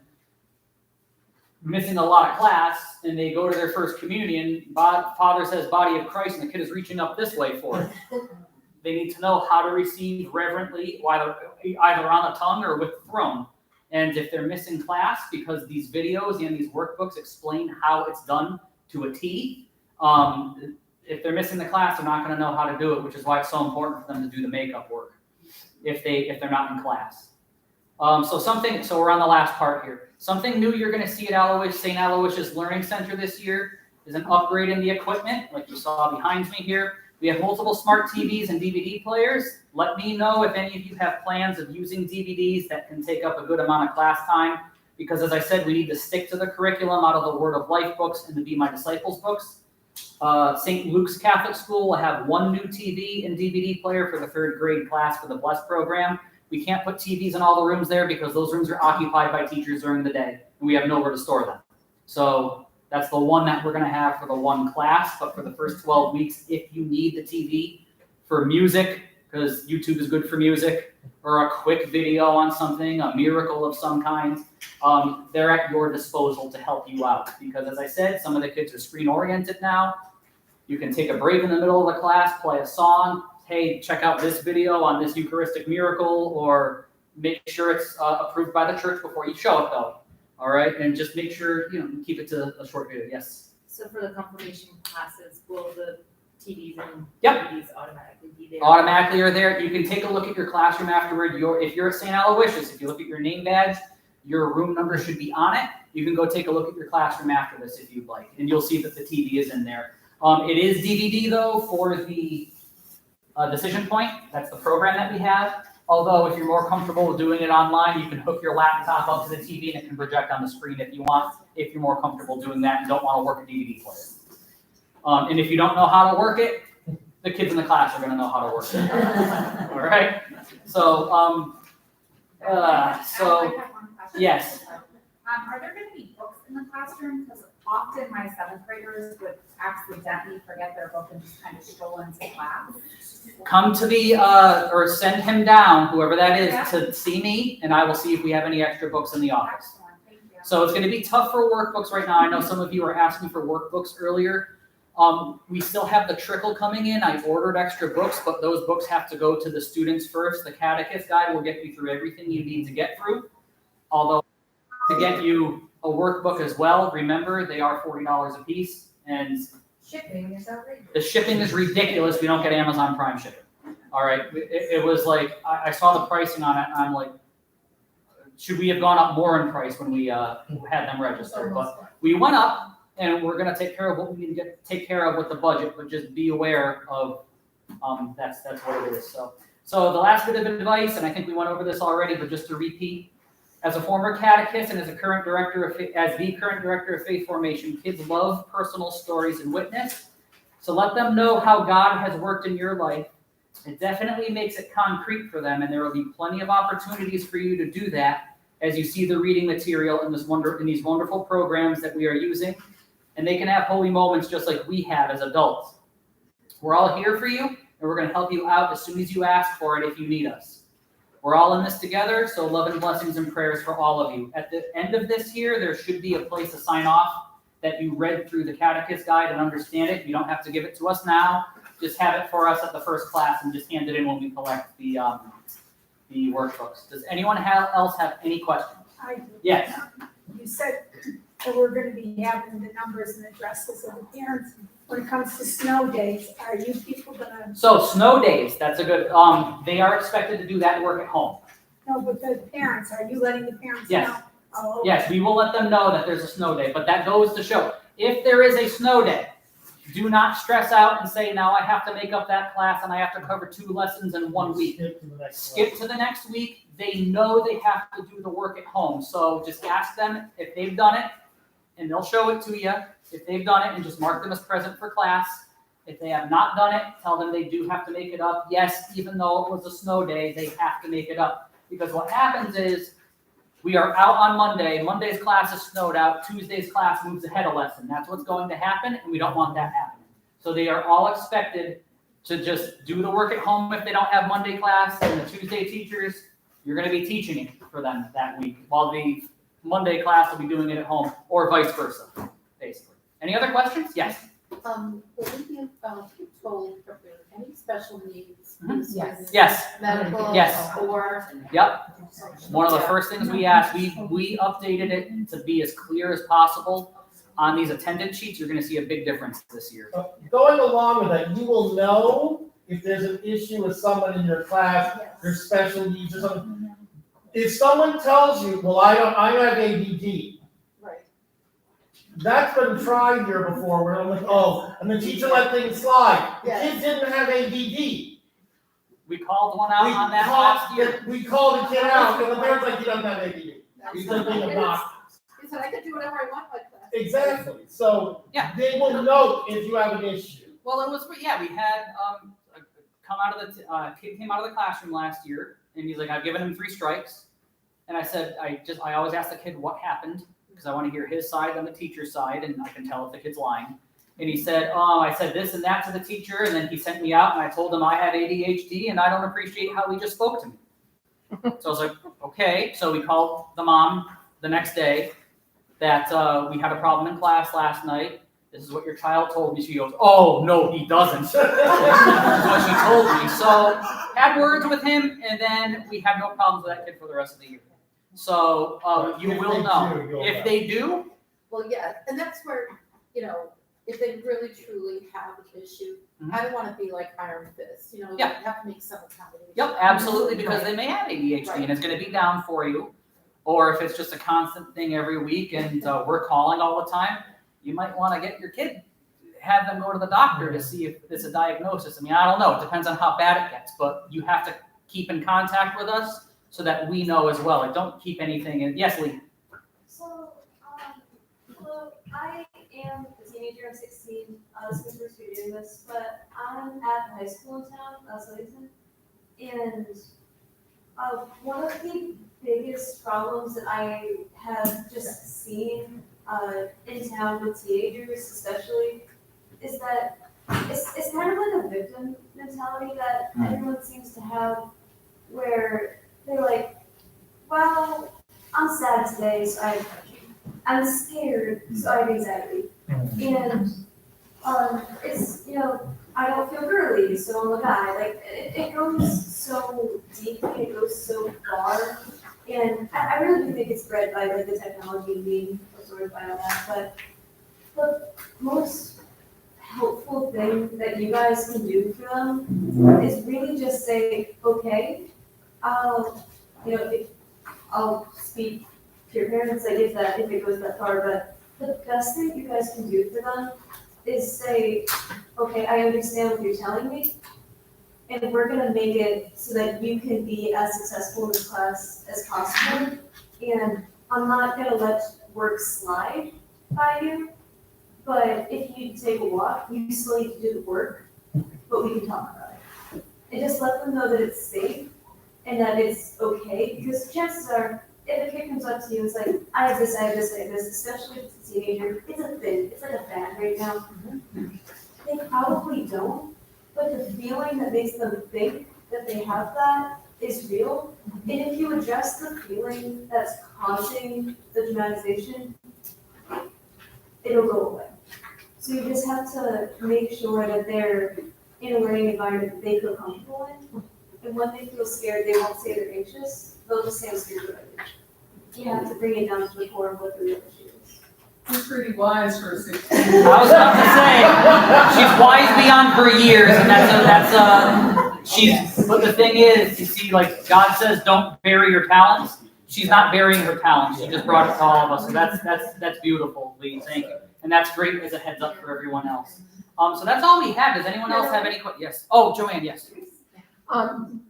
missing a lot of class and they go to their first communion. Father says body of Christ, and the kid is reaching up this way for it. They need to know how to receive reverently, either on the tongue or with the throne. And if they're missing class, because these videos and these workbooks explain how it's done to a T, if they're missing the class, they're not going to know how to do it, which is why it's so important for them to do the makeup work if they're not in class. So we're on the last part here. Something new you're going to see at St. Aloysius Learning Center this year is an upgrade in the equipment, like you saw behind me here. We have multiple smart TVs and DVD players. Let me know if any of you have plans of using DVDs that can take up a good amount of class time, because as I said, we need to stick to the curriculum out of the Word of Life books and the Be My Disciples books. St. Luke's Catholic School will have 1 new TV and DVD player for the 3rd grade class for the Blessed program. We can't put TVs in all the rooms there because those rooms are occupied by teachers during the day, and we have nowhere to store them. So that's the one that we're going to have for the 1 class, but for the first 12 weeks, if you need the TV for music, because YouTube is good for music, or a quick video on something, a miracle of some kind, they're at your disposal to help you out. Because as I said, some of the kids are screen-oriented now. You can take a break in the middle of the class, play a song, hey, check out this video on this Eucharistic miracle, or make sure it's approved by the church before you show it, though. All right, and just make sure, keep it to a short video. Yes? So for the confirmation classes, will the TVs and Yep. DVDs automatically be there? Automatically are there. You can take a look at your classroom afterward. If you're at St. Aloysius, if you look at your name badge, your room number should be on it. You can go take a look at your classroom after this if you'd like, and you'll see that the TV is in there. It is DVD, though, for the Decision Point. That's the program that we have. Although, if you're more comfortable with doing it online, you can hook your laptop up to the TV and it can project on the screen if you want, if you're more comfortable doing that and don't want to work a DVD player. And if you don't know how to work it, the kids in the class are going to know how to work it. All right? So, I have one question. yes. Are there going to be books in the classroom? Because often my 7th graders would accidentally forget their book and just kind of stroll into class. Come to the, or send him down, whoever that is, to see me, and I will see if we have any extra books in the office. Excellent, thank you. So it's going to be tough for workbooks right now. I know some of you were asking for workbooks earlier. We still have the trickle coming in. I've ordered extra books, but those books have to go to the students first. The Catechist guide will get you through everything you need to get through. Although to get you a workbook as well, remember they are $40 a piece, and Shipping is outrageous. the shipping is ridiculous. We don't get Amazon Prime shipping. All right, it was like I saw the pricing on it. And I'm like, should we have gone up more in price when we had them registered? But we went up, and we're going to take care of what we need to take care of with the budget. But just be aware of that's what it is. So the last bit of advice, and I think we went over this already, but just to repeat. As a former catechist and as the current director of faith formation, kids love personal stories and witness. So let them know how God has worked in your life. It definitely makes it concrete for them, and there will be plenty of opportunities for you to do that as you see the reading material in these wonderful programs that we are using. And they can have holy moments just like we have as adults. We're all here for you, and we're going to help you out as soon as you ask for it if you need us. We're all in this together, so love and blessings and prayers for all of you. At the end of this year, there should be a place to sign off that you read through the Catechist guide and understand it. You don't have to give it to us now. Just have it for us at the first class and just hand it in when we collect the workbooks. Does anyone else have any questions? I do. Yes. You said that we're gonna be having the numbers and addresses of the parents when it comes to snow days. Are you people gonna, So snow days, that's a good, they are expected to do that work at home. no, but the parents, are you letting the parents know? Yes. Oh, okay. Yes, we will let them know that there's a snow day, but that goes to show, if there is a snow day, do not stress out and say, now I have to make up that class and I have to cover 2 lessons in 1 week. Skip to the next week. They know they have to do the work at home. So just ask them if they've done it and they'll show it to you. If they've done it, and just mark them as present for class. If they have not done it, tell them they do have to make it up. Yes, even though it was a snow day, they have to make it up. Because what happens is, we are out on Monday. Monday's class is snowed out. Tuesday's class moves ahead a lesson. That's what's going to happen, and we don't want that happening. So they are all expected to just do the work at home if they don't have Monday class, and the Tuesday teachers, you're going to be teaching it for them that week, while the Monday class will be doing it at home, or vice versa, basically. Any other questions? Yes. Will we be told if there are any special needs? Yes. Yes. Medical Yes. or? Yep. One of the first things we asked, we updated it to be as clear as possible. On these attendance sheets, you're gonna see a big difference this year. Going along with that, you will know if there's an issue with someone in your class, there's special needs or something. If someone tells you, well, I have ADD. Right. That's been tried here before, where I'm like, oh, and the teacher let things slide. The Yes. kid didn't have ADD. We called one out on that last year. We called the kid out, and the parent's like, he doesn't have ADD. He's just being obnoxious. He said, I can do whatever I want in my class. Exactly, so Yeah. they will know if you have an issue. Well, it was, yeah, we had, kid came out of the classroom last year, and he's like, I've given him 3 strikes. And I said, I always ask the kid what happened, because I want to hear his side and the teacher's side, and I can tell if the kid's lying. And he said, I said this and that to the teacher, and then he sent me out, and I told him I had ADHD, and I don't appreciate how he just spoke to me. So I was like, okay. So we called the mom the next day that we had a problem in class last night. This is what your child told me. She goes, oh, no, he doesn't. That's what she told me. So had words with him, and then we had no problems with that kid for the rest of the year. So you will know. If they do, Well, yeah, and that's where, if they really truly have an issue, I don't want to be like Iron Fist, you Yeah. have to make some accommodation. yep, absolutely, because they may have ADHD, Right. and it's going to be down for you. Or if it's just a constant thing every week and we're calling all the time, you might want to get your kid, have them go to the doctor to see if it's a diagnosis. I mean, I don't know. It depends on how bad it gets, but you have to keep in contact with us so that we know as well. Like, don't keep anything in. Yes, Lee. So, well, I am a teenager, I'm 16, this is my first year doing this, but I'm at high school in town, Southington, and one of the biggest problems that I have just seen in town with teenagers especially is that it's kind of like a victim mentality that everyone seems to have, where they're like, well, I'm sad today, so I have depression. I'm scared, so I have anxiety. And it's, I don't feel girly, so I'm a guy. Like, it goes so deeply, it goes so far. And I really do think it's bred by like the technology being absorbed by all that. But the most helpful thing that you guys can do for them is really just say, okay, I'll speak to your parents, like if it goes that far, but the best thing you guys can do for them is say, okay, I understand what you're telling me, and we're gonna make it so that you can be as successful in this class as possible, and I'm not gonna let work slide by you, but if you take a walk, you still need to do the work, but we can talk about it. And just let them know that it's safe and that it's okay, because chances are, if a kid comes up to you and is like, I have this, especially if it's a teenager, it's a thing, it's like a fad right now. They probably don't, but the feeling that makes them think that they have that is real. And if you address the feeling that's causing the dramatization, it'll go away. So you just have to make sure that they're in a learning environment that they feel comfortable in. And when they feel scared, they won't say they're anxious. They'll just say I'm scared of it. You have to bring it down to the core of what the real issue is. She's pretty wise for a 16. I was about to say, she's wise beyond her years, and she's, but the thing is, you see, like, God says, don't bury your talents. She's not burying her talents, she just brought it to all of us, so that's beautiful, Lee, thank you. And that's great as a heads up for everyone else. So that's all we have, does anyone else have any yes, oh, Joanne, yes. When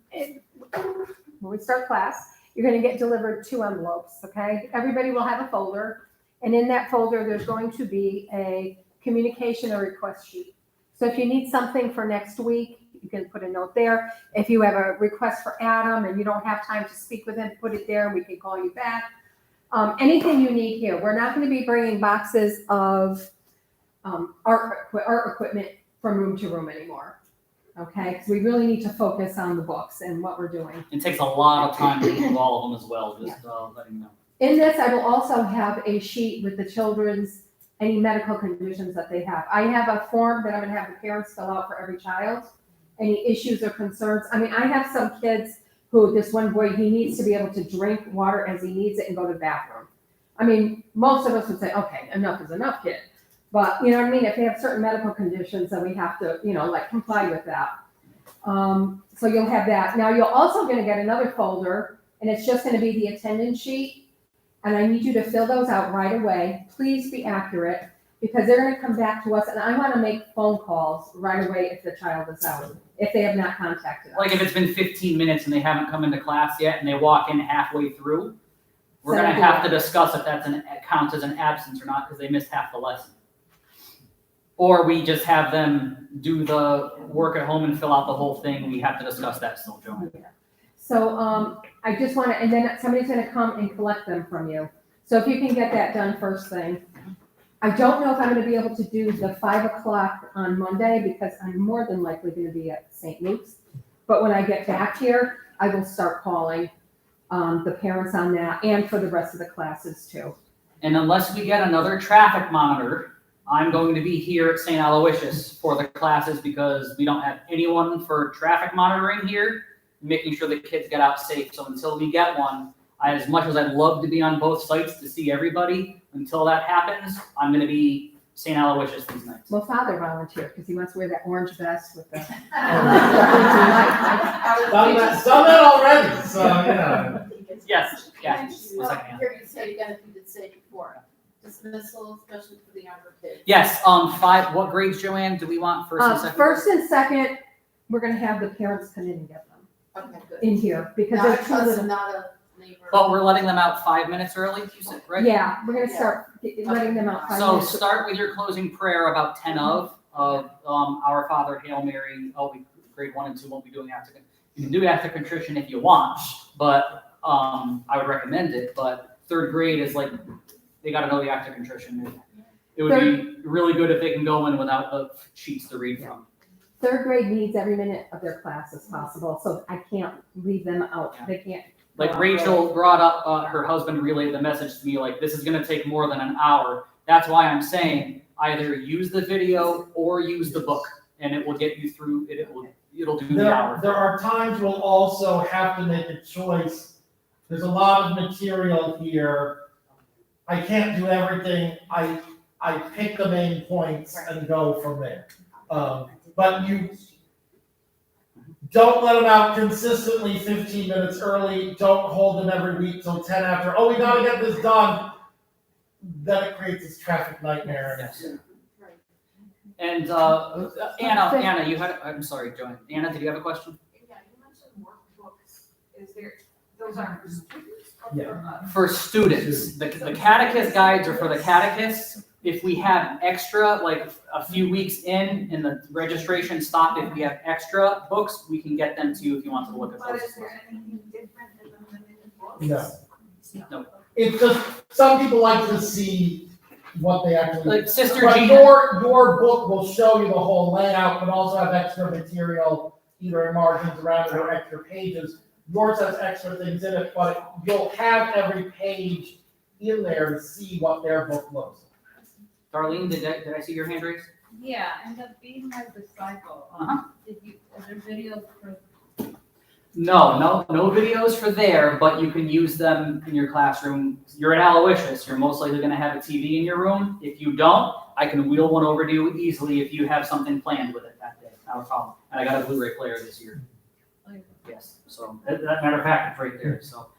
we start class, you're gonna get delivered 2 envelopes, okay? Everybody will have a folder, and in that folder, there's going to be a communication or request sheet. So if you need something for next week, you can put a note there. If you have a request for Adam and you don't have time to speak with him, put it there, we can call you back. Anything you need here. We're not gonna be bringing boxes of art equipment from room to room anymore. Okay, because we really need to focus on the books and what we're doing. It takes a lot of time to do all of them as well, just letting you know. In this, I will also have a sheet with the children's, any medical conditions that they have. I have a form that I'm gonna have the parents fill out for every child, any issues or concerns. I mean, I have some kids who, this one boy, he needs to be able to drink water as he needs it and go to the bathroom. I mean, most of us would say, okay, enough is enough, kid. But, you know what I mean, if they have certain medical conditions, then we have to, you know, like comply with that. So you'll have that. Now, you're also gonna get another folder, and it's just gonna be the attendance sheet. And I need you to fill those out right away. Please be accurate, because they're gonna come back to us, and I wanna make phone calls right away if the child is out, if they have not contacted us. Like if it's been 15 minutes and they haven't come into class yet, and they walk in halfway through, we're gonna have to discuss if that's counts as an absence or not, because they missed half the lesson. Or we just have them do the work at home and fill out the whole thing. We have to discuss that still, Joanne. So, I just wanna, and then somebody's gonna come and collect them from you. So if you can get that done first thing. I don't know if I'm gonna be able to do the 5 o'clock on Monday, because I'm more than likely gonna be at St. Luke's. But when I get back here, I will start calling, the parents on that, and for the rest of the classes too. And unless we get another traffic monitor, I'm going to be here at St. Aloysius for the classes, because we don't have anyone for traffic monitoring here, making sure the kids get out safe. So until we get one, as much as I'd love to be on both sites to see everybody, until that happens, I'm gonna be St. Aloysius these nights. Well, Father volunteered, because he wants to wear that orange vest with the. Done that already, so, you know. Yes, yeah. Here you say you gotta do the same before. Dismissal, especially for the younger kids. Yes, 5, what grades, Joanne, do we want first and second? First and second, we're gonna have the parents come in and get them Okay, good. in here, because Not they're a too cousin, little. not a neighbor. But we're letting them out 5 minutes early, you said, right? Yeah, we're gonna start letting them out 5 So minutes. start with your closing prayer about 10 of Our Father, Hail Mary. Grade 1 and 2 won't be doing after. You can do after contrition if you want, but I would recommend it. But 3rd grade is like, they gotta know the after contrition. It would be really good if they can go in without the sheets to read from. 3rd grade needs every minute of their class as possible, so I can't leave them out. They can't. Like Rachel brought up, her husband relayed the message to me, like, this is gonna take more than an hour. That's why I'm saying either use the video or use the book, and it will get you through, it'll do the hour. There are times we'll also have to make a choice. There's a lot of material here. I can't do everything. I pick the main points and go from there. But you don't let them out consistently 15 minutes early. Don't hold them every week till 10 after. Oh, we gotta get this done. Then it creates this traffic nightmare. Yes. And Anna, you had, I'm sorry, Joanne. Anna, did you have a question? Yeah, you mentioned workbooks. Is there, those are for students? Yeah. For students, the catechist guides are for the catechists. If we have extra, like a few weeks in and the registration stopped, if we have extra books, we can get them to you if you want to look at But those. is there anything different than the limited books? No. It's just, some people like to see what they actually. Like Sister But Jean. your book will show you the whole layout, but also have extra material, either in margins around it or extra pages. Yours has extra things in it, but you'll have every page in there to see what their book looks like. Darlene, did I see your hand raised? Yeah, and the Be My Disciple, is there videos for? No videos for there, but you can use them in your classroom. You're at Aloysius, you're most likely gonna have a TV in your room. If you don't, I can wheel one over to you easily if you have something planned with it that day, not a problem. And I got a Blu-ray player this year. Yes, so, that matter of fact, it's right there, so.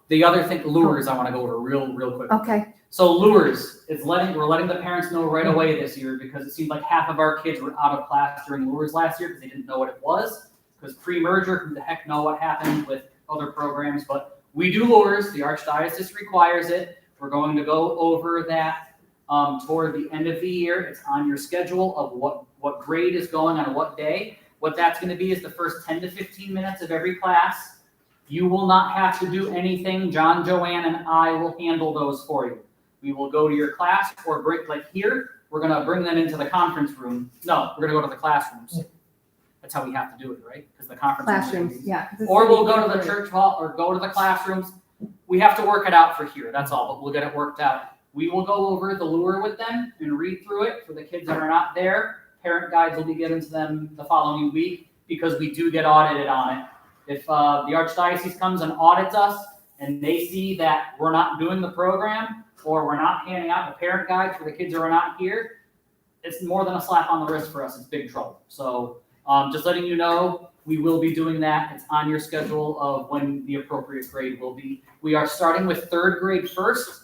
The other thing, lures, I wanna go over real quick. Okay. So lures, we're letting the parents know right away this year because it seemed like half of our kids were out of class during lures last year because they didn't know what it was. Because pre-merger, who the heck know what happened with other programs, but we do lures, the Archdiocese requires it. We're going to go over that toward the end of the year. It's on your schedule of what grade is going on what day. What that's gonna be is the first 10 to 15 minutes of every class. You will not have to do anything. John, Joanne, and I will handle those for you. We will go to your class or break, like here, we're gonna bring them into the conference room. No, we're gonna go to the classrooms. That's how we have to do it, right? Because the conference Classrooms, yeah. Or we'll go to the church hall or go to the classrooms. We have to work it out for here, that's all, but we'll get it worked out. We will go over the lure with them and read through it for the kids that are not there. Parent guides will be given to them the following week because we do get audited on it. If the Archdiocese comes and audits us and they see that we're not doing the program or we're not handing out the parent guide for the kids who are not here, it's more than a slap on the wrist for us, it's big trouble. So just letting you know, we will be doing that. It's on your schedule of when the appropriate grade will be. We are starting with third grade first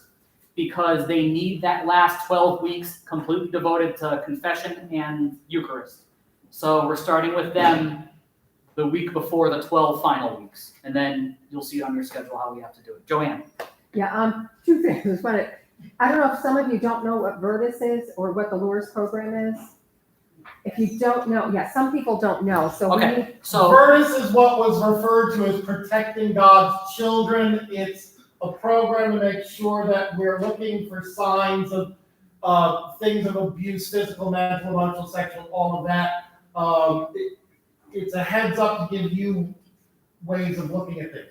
because they need that last 12 weeks completely devoted to confession and Eucharist. So we're starting with them the week before the 12 final weeks. And then you'll see on your schedule how we have to do it. Joanne. Yeah, two things. I don't know if some of you don't know what Virtus is or what the Lures program is. If you don't know, yeah, some people don't know, so. Okay, so. Virtus is what was referred to as protecting God's children. It's a program to make sure that we're looking for signs of things of abuse, physical, mental, emotional, sexual, all of that. It's a heads up to give you ways of looking at things.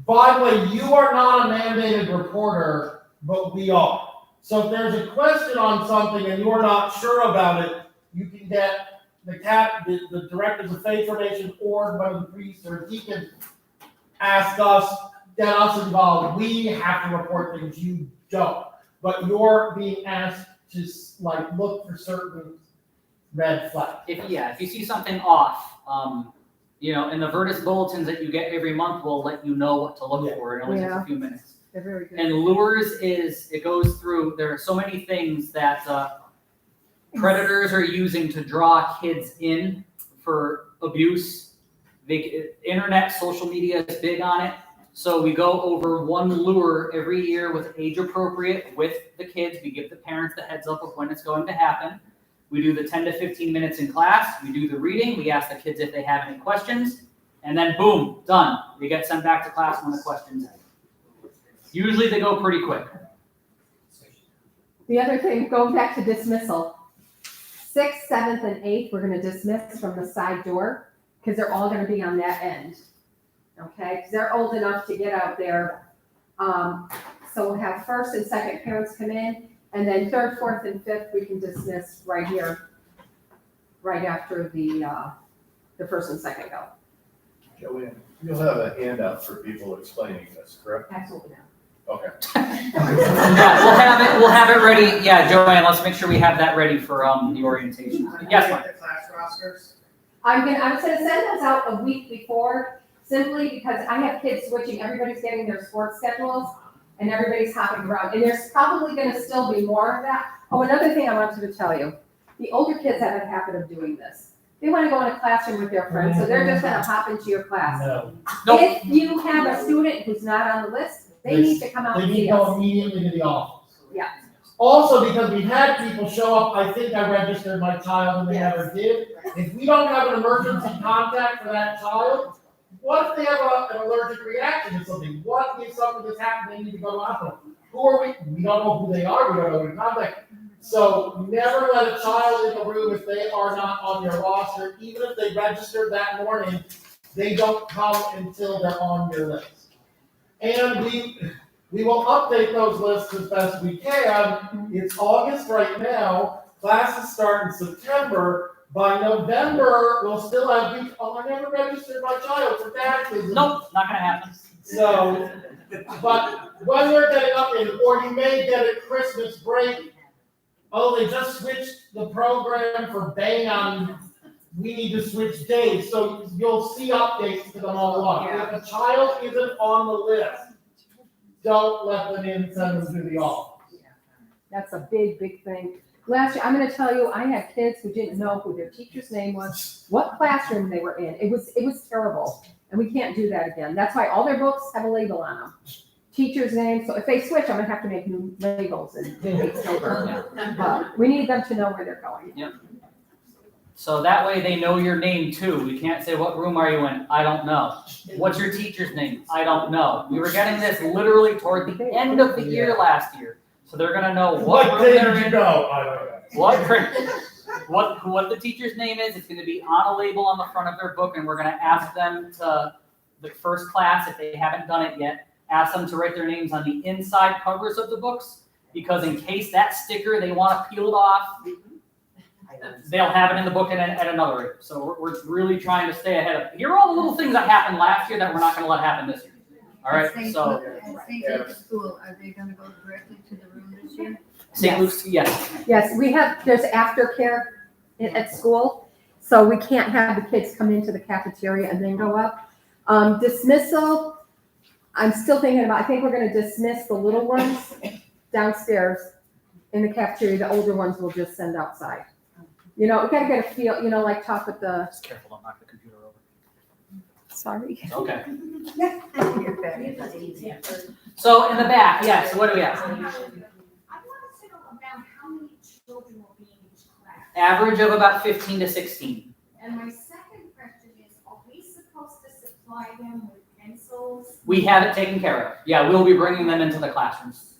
By the way, you are not a mandated reporter, but we are. So if there's a question on something and you're not sure about it, you can get the directors of faith formation or one of the priests or deacons ask us, get us involved. We have to report things, you don't. But you're being asked to look for certain red flags. If you see something off, and the Virtus bulletins that you get every month will let you know what to look for. It only takes a few minutes. They're very good. And lures it goes through, there are so many things that predators are using to draw kids in for abuse. Internet, social media is big on it. So we go over one lure every year with age appropriate with the kids. We give the parents the heads up of when it's going to happen. We do the 10 to 15 minutes in class. We do the reading. We ask the kids if they have any questions. And then boom, done. They get sent back to class when the questions end. Usually they go pretty quick. The other thing, going back to dismissal. 6th, 7th, and 8th, we're gonna dismiss from the side door because they're all gonna be on that end. Okay, because they're old enough to get out there. So we'll have 1st and 2nd parents come in, and then 3rd, 4th, and 5th, we can dismiss right here, right after the 1st and 2nd go. Joanne, you'll have a handout for people explaining this, correct? Absolutely not. Okay. Yeah, we'll have it ready. Yeah, Joanne, let's make sure we have that ready for the orientation. Yes, ma'am. The class rosters. I was gonna send those out a week before, simply because I have kids switching, everybody's getting their sports schedules, and everybody's hopping around, and there's probably gonna still be more of that. Oh, another thing I wanted to tell you, the older kids have a habit of doing this. They wanna go in a classroom with their friends, so they're just gonna hop into your class. No. If you have a student who's not on the list, they need to come out They and need see to go us. immediately to the office. Yeah. Also, because we've had people show up, I think I registered my child and they never did. If we don't have an emergency contact for that child, what if they have an allergic reaction to something? What if something has happened, they need to go to the hospital? Who are we? We don't know who they are, we don't know who to contact. So never let a child in the room if they are not on your roster, even if they registered that morning, they don't come until they're on your list. And we will update those lists as best we can. It's August right now. Classes start in September. by November, we'll still have you, oh, I never registered my child for taxes. Nope, not gonna happen. So, but when they're getting up in, or you may get at Christmas break, oh, they just switched the program for band. We need to switch days, so you'll see updates to them all along. If a child isn't on the list, don't let them in, send them to the office. That's a big, big thing. Last year, I'm gonna tell you, I had kids who didn't know who their teacher's name was, what classroom they were in. It was terrible. And we can't do that again. That's why all their books have a label on them. Teacher's name, so if they switch, I'm gonna have to make new labels and take over. But we need them to know where they're going. Yep. So that way they know your name too. We can't say, what room are you in? I don't know. What's your teacher's name? I don't know. We were getting this literally toward the end of the year last year. So they're gonna know what room they're in. I don't know. What the teacher's name is. It's gonna be on a label on the front of their book, and we're gonna ask them to, the first class, if they haven't done it yet, ask them to write their names on the inside covers of the books, because in case that sticker, they wanna peel it off, they'll have it in the book at another rate. So we're really trying to stay ahead of, here are all the little things that happened last year that we're not gonna let happen this year. All right, so. St. Luke's School, are they gonna go directly to the room this year? St. Luke's, yes. Yes, there's aftercare at school, so we can't have the kids come into the cafeteria and then go up. Dismissal, I'm still thinking about, I think we're gonna dismiss the little ones downstairs in the cafeteria, the older ones we'll just send outside. You know, we gotta get a feel, you know, like talk with the. Just careful, don't knock the computer over. Sorry. Okay. Yeah. So in the back, yes, what do we have? I want to know about how many children will be in each class. Average of about 15 to 16. And my second question is, are we supposed to supply them with pencils? We have it taken care of. Yeah, we'll be bringing them into the classrooms.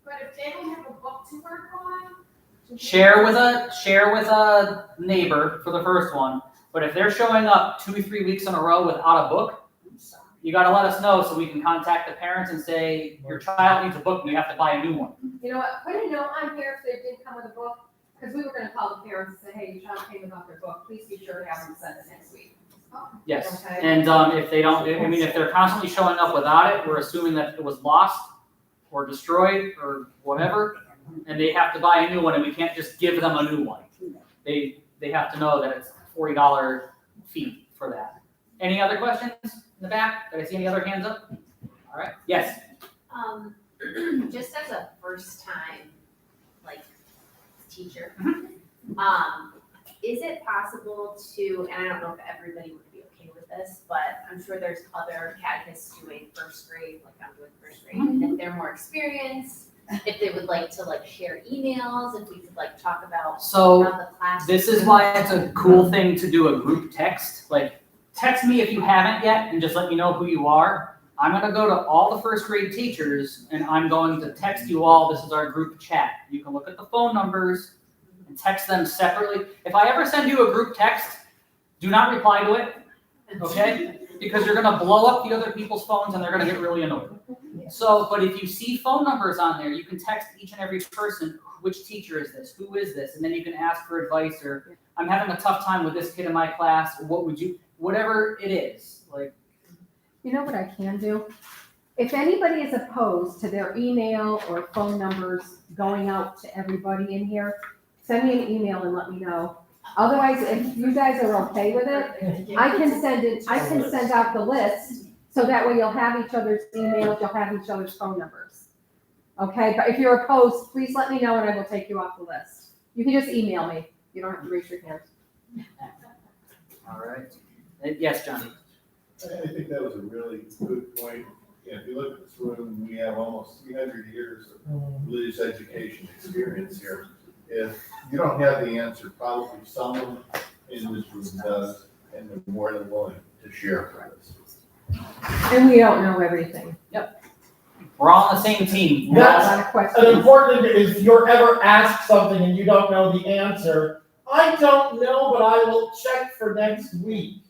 But if they don't have a book to work on? Share with a neighbor for the first one. But if they're showing up 2-3 weeks in a row without a book, you gotta let us know so we can contact the parents and say, your child needs a book and you have to buy a new one. You know what, put a note on here if they didn't come with a book, because we were gonna call the parents and say, hey, your child came without their book, please be sure to have them sent it next week. Yes, Okay. and if they don't, I mean, if they're constantly showing up without it, we're assuming that it was lost or destroyed or whatever, and they have to buy a new one, and we can't just give them a new one. They have to know that it's $40 fee for that. Any other questions in the back? Did I see any other hands up? All right, yes. Just as a first time, like, teacher, is it possible to, and I don't know if everybody would be okay with this, but I'm sure there's other catechists doing first grade, like I'm doing first grade, and if they're more experienced, if they would like to like share emails, if we could like talk about around the class. This is why it's a cool thing to do a group text. Like, text me if you haven't yet and just let me know who you are. I'm gonna go to all the first grade teachers and I'm going to text you all. This is our group chat. You can look at the phone numbers and text them separately. If I ever send you a group text, do not reply to it, okay? Because you're gonna blow up the other people's phones and they're gonna get really annoyed. So, but if you see phone numbers on there, you can text each and every person, which teacher is this? Who is this? And then you can ask for advice, or I'm having a tough time with this kid in my class, or what would you, whatever it is, like. You know what I can do? If anybody is opposed to their email or phone numbers going out to everybody in here, send me an email and let me know. Otherwise, if you guys are okay with it, I can send out the list. So that way you'll have each other's emails, you'll have each other's phone numbers. Okay, but if you're opposed, please let me know and I will take you off the list. You can just email me. You don't have to raise your hand. All right. Yes, Johnny. I think that was a really good point. Yeah, if you look at this room, we have almost 300 years of religious education experience here. If you don't have the answer, probably someone in this room does, and they're more than willing to share with us. And we don't know everything. Yep. We're all on the same team. That's an important thing. If you're ever asked something and you don't know the answer, I don't know, but I will check for next week.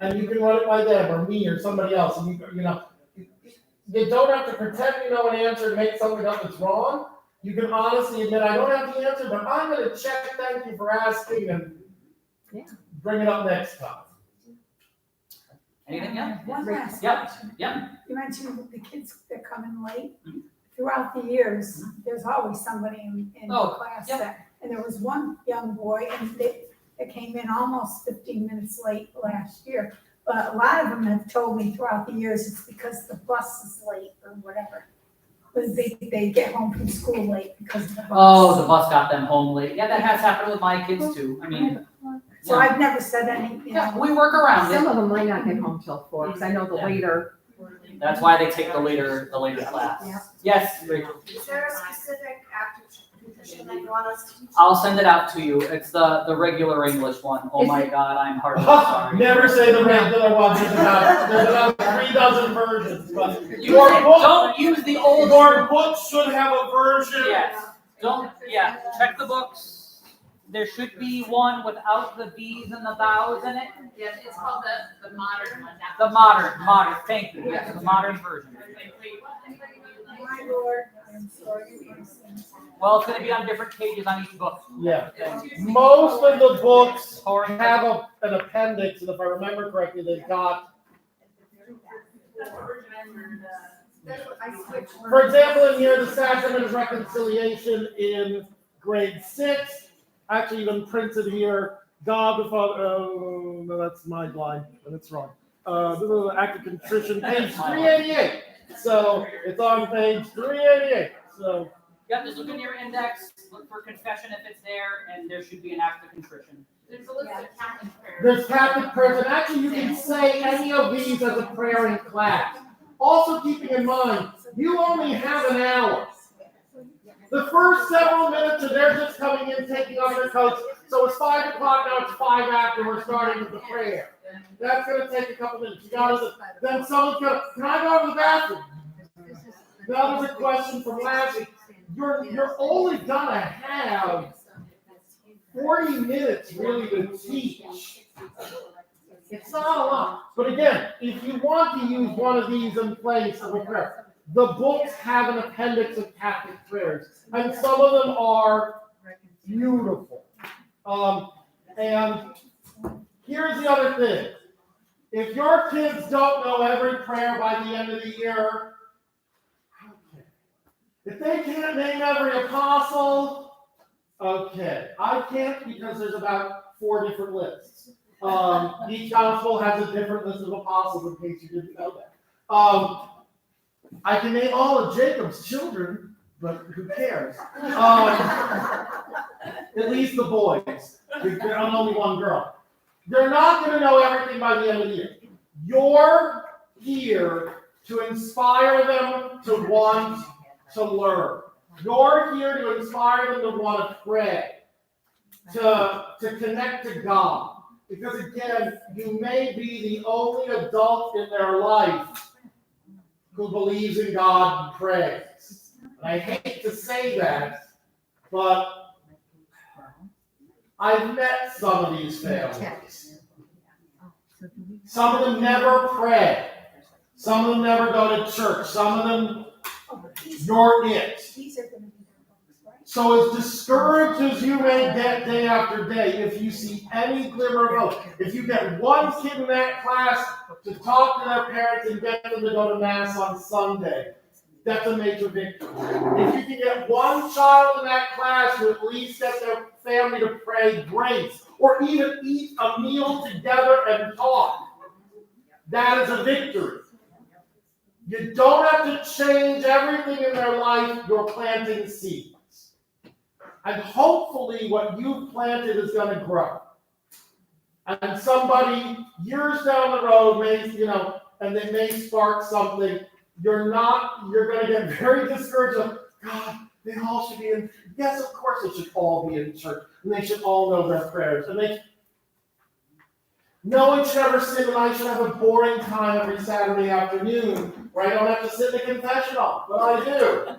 And you can run it by them or me or somebody else. And you know, you don't have to pretend you know an answer to make something up that's wrong. You can honestly admit, I don't have the answer, but I'm going to check. Thank you for asking. And bring it up next time. Anything else? One last Yep, question. yep. You mentioned the kids that come in late. Throughout the years, there's always somebody in the Oh, class yep. that, and there was one young boy, and they came in almost 15 minutes late last year. But a lot of them have told me throughout the years it's because the bus is late or whatever. But they get home from school late because of the bus. Oh, the bus got them home late. Yeah, that has happened with my kids too. I mean, So I've never said any, you yeah, know. we work around Some it. of them might not get home till 4, because I know the Yeah. later. That's why they take the later class. Yeah. Yes, Rachel. Is there a specific active condition that you want us to teach? I'll send it out to you. It's the regular English one. Oh my God, I'm hardly sorry. Never say the regular one. There's about 3 dozen versions. But Don't use the old. Your book should have a version. Yes. Check the books. There should be one without the B's and the vowels in it. Yeah, it's called the modern one. The modern, thank you, yes, the modern version. My Lord, I'm sorry for my sins. Well, it's gonna be on different pages on each book. Yeah. Most of the books have an appendix, and if I remember correctly, they've got. For example, in here, the Sacrament of Reconciliation in grade 6, actually even printed here, God the Father, oh, no, that's my line, and it's wrong. This is the Act of Contrition, page 388. So it's on page 388. So. Yeah, just look in your index, look for confession if it's there, and there should be an act of contrition. There's a list of Catholic prayers. There's Catholic prayers, and actually you can say any of these as a prayer in class. Also keeping in mind, you only have an hour. The first several minutes are they're just coming in, taking off their coats. So it's 5 o'clock, now it's 5 after we're starting with the prayer. That's gonna take a couple minutes. Then someone's gonna, can I go to the bathroom? That was a question from last week. You're only gonna have 40 minutes really to teach. It's not a lot. But again, if you want to use one of these in place of a prayer, the books have an appendix of Catholic prayers, and some of them are beautiful. And here's the other thing. If your kids don't know every prayer by the end of the year, if they can't name every apostle, okay. I can't because there's about 4 different lists. Each gospel has a different list of apostles, in case you didn't know that. I can name all of Jacob's children, but who cares? At least the boys. There's only one girl. They're not going to know everything by the end of the year. You're here to inspire them to want to learn. You're here to inspire them to want to pray, to connect to God. Because again, you may be the only adult in their life who believes in God and prays. And I hate to say that, but I've met some of these families. Some of them never pray. Some of them never go to church. Some of them, you're it. So as discouraged as you may get day after day, if you see any glimmer of hope, if you get one kid in that class to talk to their parents and get them to go to Mass on Sunday, that's a major victory. If you can get one child in that class to at least get their family to pray grace, or even eat a meal together and talk, that is a victory. You don't have to change everything in their life, you're planting seeds. And hopefully what you've planted is going to grow. And somebody years down the road may, and they may spark something. You're going to get very discouraged of, God, they all should be in. Yes, of course they should all be in church. And they should all know their prayers. And no one should ever sit and I should have a boring time every Saturday afternoon where I don't have to sit in a confessional. But I do.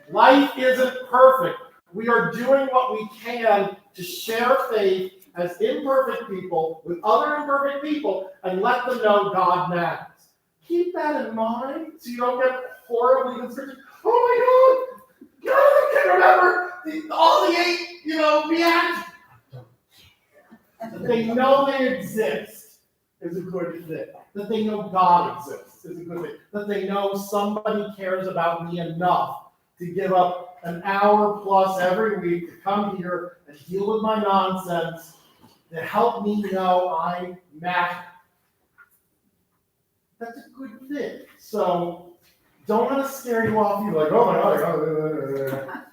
Life isn't perfect. We are doing what we can to share faith as imperfect people with other imperfect people and let them know God matters. Keep that in mind so you don't get horribly discouraged. Oh my God, I can't remember all the 8, Beatitudes. they know they exist is a good thing. That they know God exists is a good thing. That they know somebody cares about me enough to give up an hour plus every week to come here and deal with my nonsense, to help me know I matter. That's a good thing. So don't let us scare you off. You're like, oh my God.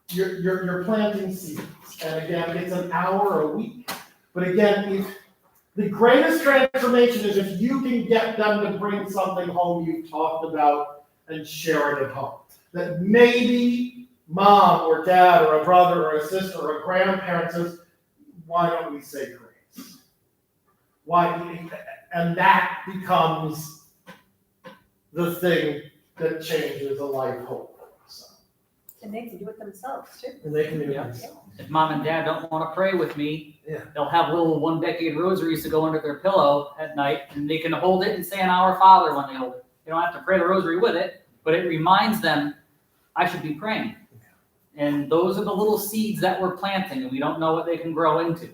You're planting seeds. And again, it's an hour a week. But again, if the greatest transformation is if you can get them to bring something home you've talked about and share it at home. That maybe mom or dad or a brother or a sister or a grandparent says, why don't we say grace? Why? And that becomes the thing that changes a life hopefully. So. And they can do it themselves too. And they can do it themselves. If mom and dad don't want to pray with me, Yeah. they'll have little one-decade rosaries to go under their pillow at night, and they can hold it and say an Our Father when they hold it. They don't have to pray the rosary with it, but it reminds them, I should be praying. And those are the little seeds that we're planting, and we don't know what they can grow into.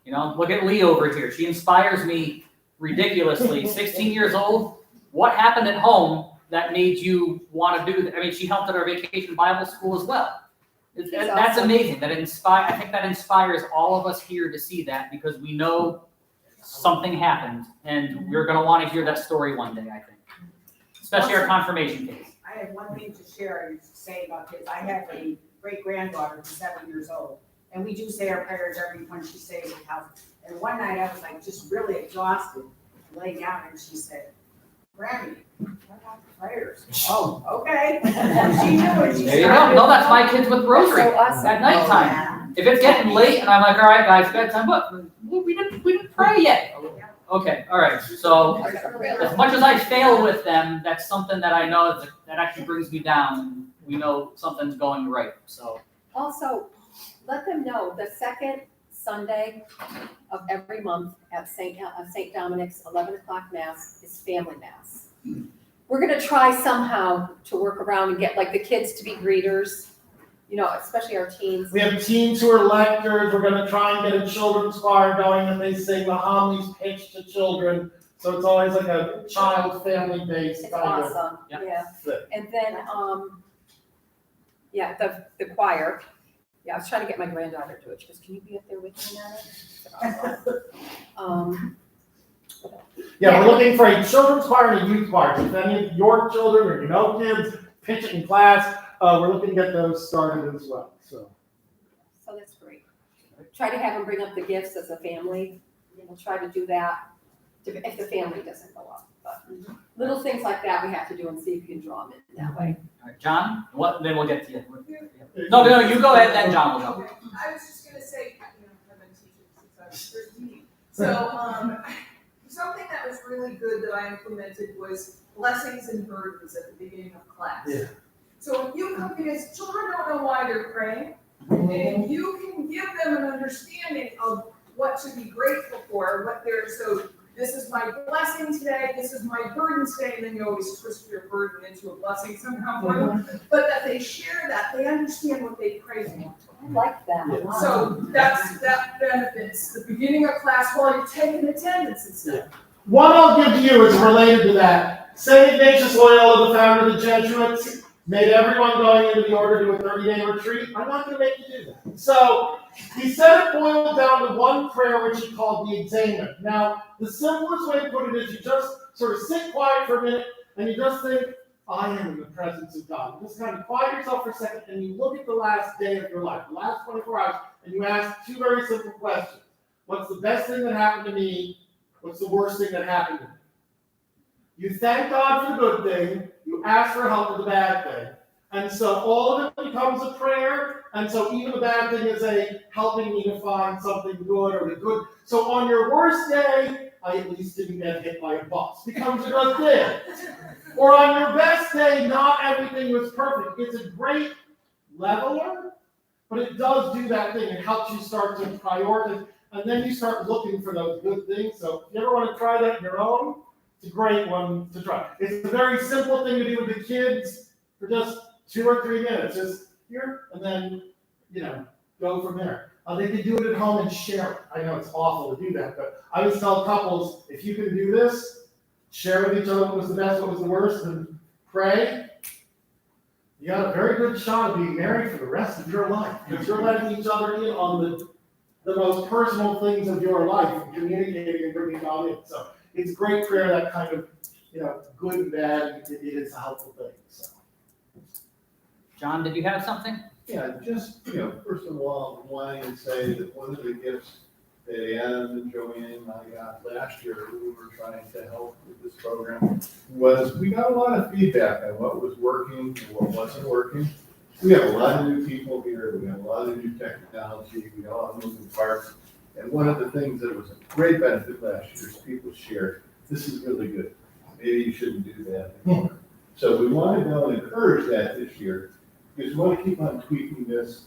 You know, look at Lee over here. She inspires me ridiculously. 16 years old. What happened at home that made you want to do that? I mean, she helped at our vacation Bible school as well. That's amazing. I think that inspires all of us here to see that, because we know something happened, and we're going to want to hear that story one day, I think. Especially our confirmation case. I have one thing to share and say about kids. I have a great-granddaughter who's 7 years old, and we do say our prayers every when she stays in the house. And one night I was like just really exhausted, laying down, and she said, Grammy, what about the prayers? Oh, okay. She knew it. There you go. No, that's my kids with rosary at nighttime. If it's getting late and I'm like, all right, guys, bedtime, but we didn't pray yet. Okay, all right. So as much as I fail with them, that's something that I know that actually brings me down. We know something's going right. So Also, let them know the second Sunday of every month at St. Dominic's 11 o'clock Mass is family Mass. We're gonna try somehow to work around and get like the kids to be greeters, you know, especially our teens. We have teens who are lectors. We're going to try and get a children's choir going, and they sing the homilies pitched to children. So it's always like a child family based It's kind of awesome, yeah. thing. And then, the choir. Yeah, I was trying to get my granddaughter to it. She goes, can you be up there with me now? Yeah, we're looking for a children's choir and a youth choir. If any of your children or you know kids pitch it in class, we're looking to get those started as well. So that's great. Try to have them bring up the gifts as a family. We'll try to do that if the family doesn't go up. But little things like that we have to do and see if you can draw them in that way. all right, John, then we'll get to you. No, you go ahead, then John will go. I was just gonna say, I've been teaching since I was 13. So, something that was really good that I implemented was blessings and burdens at the beginning of class. Yeah. So if you come, because children don't know why they're praying, and if you can give them an understanding of what to be grateful for, so this is my blessing today, this is my burden today, and then you always twist your burden into a blessing somehow for them. But that they share that, they understand what they pray for. I like that a lot. So that benefits the beginning of class while you're taking attendance and stuff. one I'll give you is related to that. St. Ignatius Loyola, the founder of the Jesuits, made everyone going into the order do a 30-day retreat. I'm not going to make you do that. So he said it boiled down to one prayer, which he called the examen. Now, the simplest way to put it is you just sort of sit quiet for a minute and you just think, I am in the presence of God. You just kind of quiet yourself for a second and you look at the last day of your life, the last 24 hours, and you ask two very simple questions. What's the best thing that happened to me? What's the worst thing that happened to me? You thank God for the good thing. You ask for help with the bad thing. And so all of it becomes a prayer. And so even the bad thing is a helping me to find something good or the good. So on your worst day, I at least didn't get hit by a bus. Becomes a good thing. Or on your best day, not everything was perfect. It's a great leveler, but it does do that thing. It helps you start to prioritize. And then you start looking for those good things. So if you ever want to try that on your own, it's a great one to try. It's a very simple thing to do with the kids for just 2 or 3 minutes. Just here and then, go from there. They can do it at home and share it. I know it's awful to do that, but I always tell couples, if you can do this, share with each other what was the best, what was the worst, and pray. You got a very good shot of being married for the rest of your life, because you're letting each other in on the most personal things of your life, and communicating and bringing God in. So it's great prayer, that kind of, good and bad, it is a helpful thing. So. John, did you have something? Yeah, just, first of all, wanting to say that one of the gifts that Adam and Joanne and I got last year, we were trying to help with this program, was we got a lot of feedback on what was working and what wasn't working. We have a lot of new people here, we have a lot of new technology, we all have moving parts. And one of the things that was a great benefit last year is people shared, this is really good, maybe you shouldn't do that anymore. So we want to go and encourage that this year, because we want to keep on tweaking this,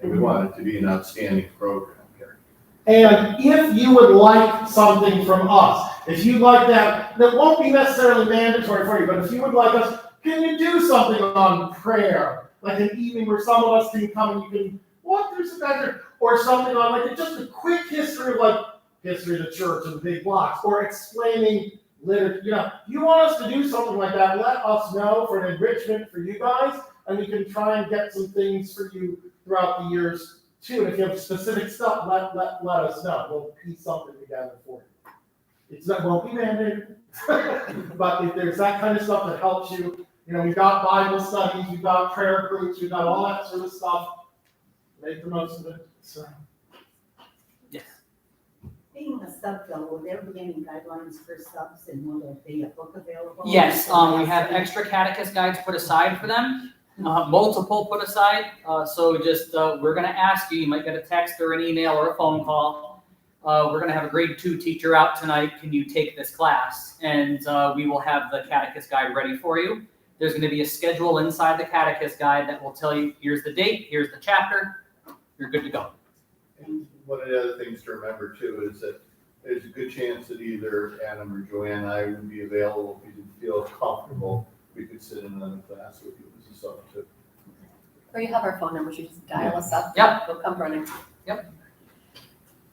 and we want it to be an outstanding program here. And if you would like something from us, if you'd like that won't be necessarily mandatory for you, but if you would like us, can you do something on prayer? Like an evening where some of us can come and you can walk through some guys, or something on like just a quick history of history of the church and the big blocks, or explaining liturgy. You want us to do something like that, let us know for an enrichment for you guys, and we can try and get some things for you throughout the years too. And if you have specific stuff, let us know. We'll piece something together for you. It won't be mandated, but if there's that kind of stuff that helps you, we've got Bible studies, we've got prayer groups, we've got all that sort of stuff. Make the most of it. So. Yes. Being a sub fellow, will there be any guidelines for subs, and will there be a book available? Yes, we have extra catechist guides put aside for them, multiple put aside. So just, we're going to ask you, you might get a text or an email or a phone call. We're going to have a grade 2 teacher out tonight. Can you take this class? And we will have the catechist guide ready for you. There's going to be a schedule inside the catechist guide that will tell you, here's the date, here's the chapter, you're good to go. And one of the other things to remember too is that there's a good chance that either Adam or Joanne and I would be available if you didn't feel comfortable. We could sit in on a class with you as a substitute. Or you have our phone numbers, you just dial us up. Yep. We'll come running. Yep.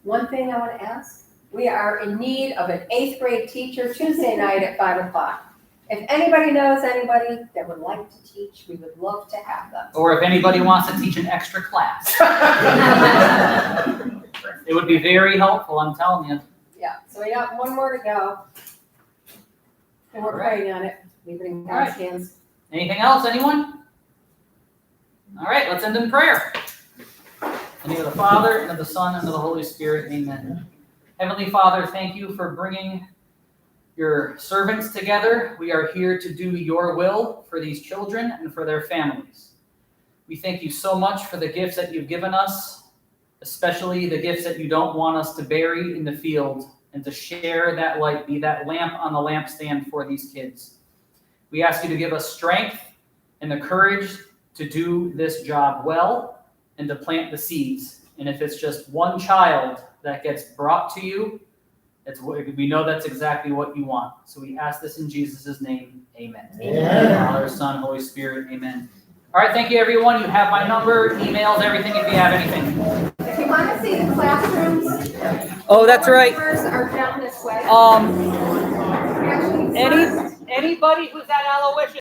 One thing I want to ask, we are in need of an 8th grade teacher Tuesday night at 5 o'clock. If anybody knows anybody that would like to teach, we would love to have them. Or if anybody wants to teach an extra class. It would be very helpful, I'm telling you. Yeah, so we got one more to go. And we're praying on it. Leave it in God's hands. Anything else, anyone? All right, let's end in prayer. In the name of the Father, and of the Son, and of the Holy Spirit, amen. Heavenly Father, thank you for bringing your servants together. We are here to do your will for these children and for their families. We thank you so much for the gifts that you've given us, especially the gifts that you don't want us to bury in the field and to share that light, be that lamp on the lampstand for these kids. We ask you to give us strength and the courage to do this job well and to plant the seeds. And if it's just one child that gets brought to you, we know that's exactly what you want. So we ask this in Jesus' name. Amen. Amen. Father, Son, Holy Spirit. Amen. All right, thank you, everyone. You have my number, emails, everything if you have anything. If you want to see the classrooms. Oh, that's right. Numbers are down this way. Anybody who's at Aloysius.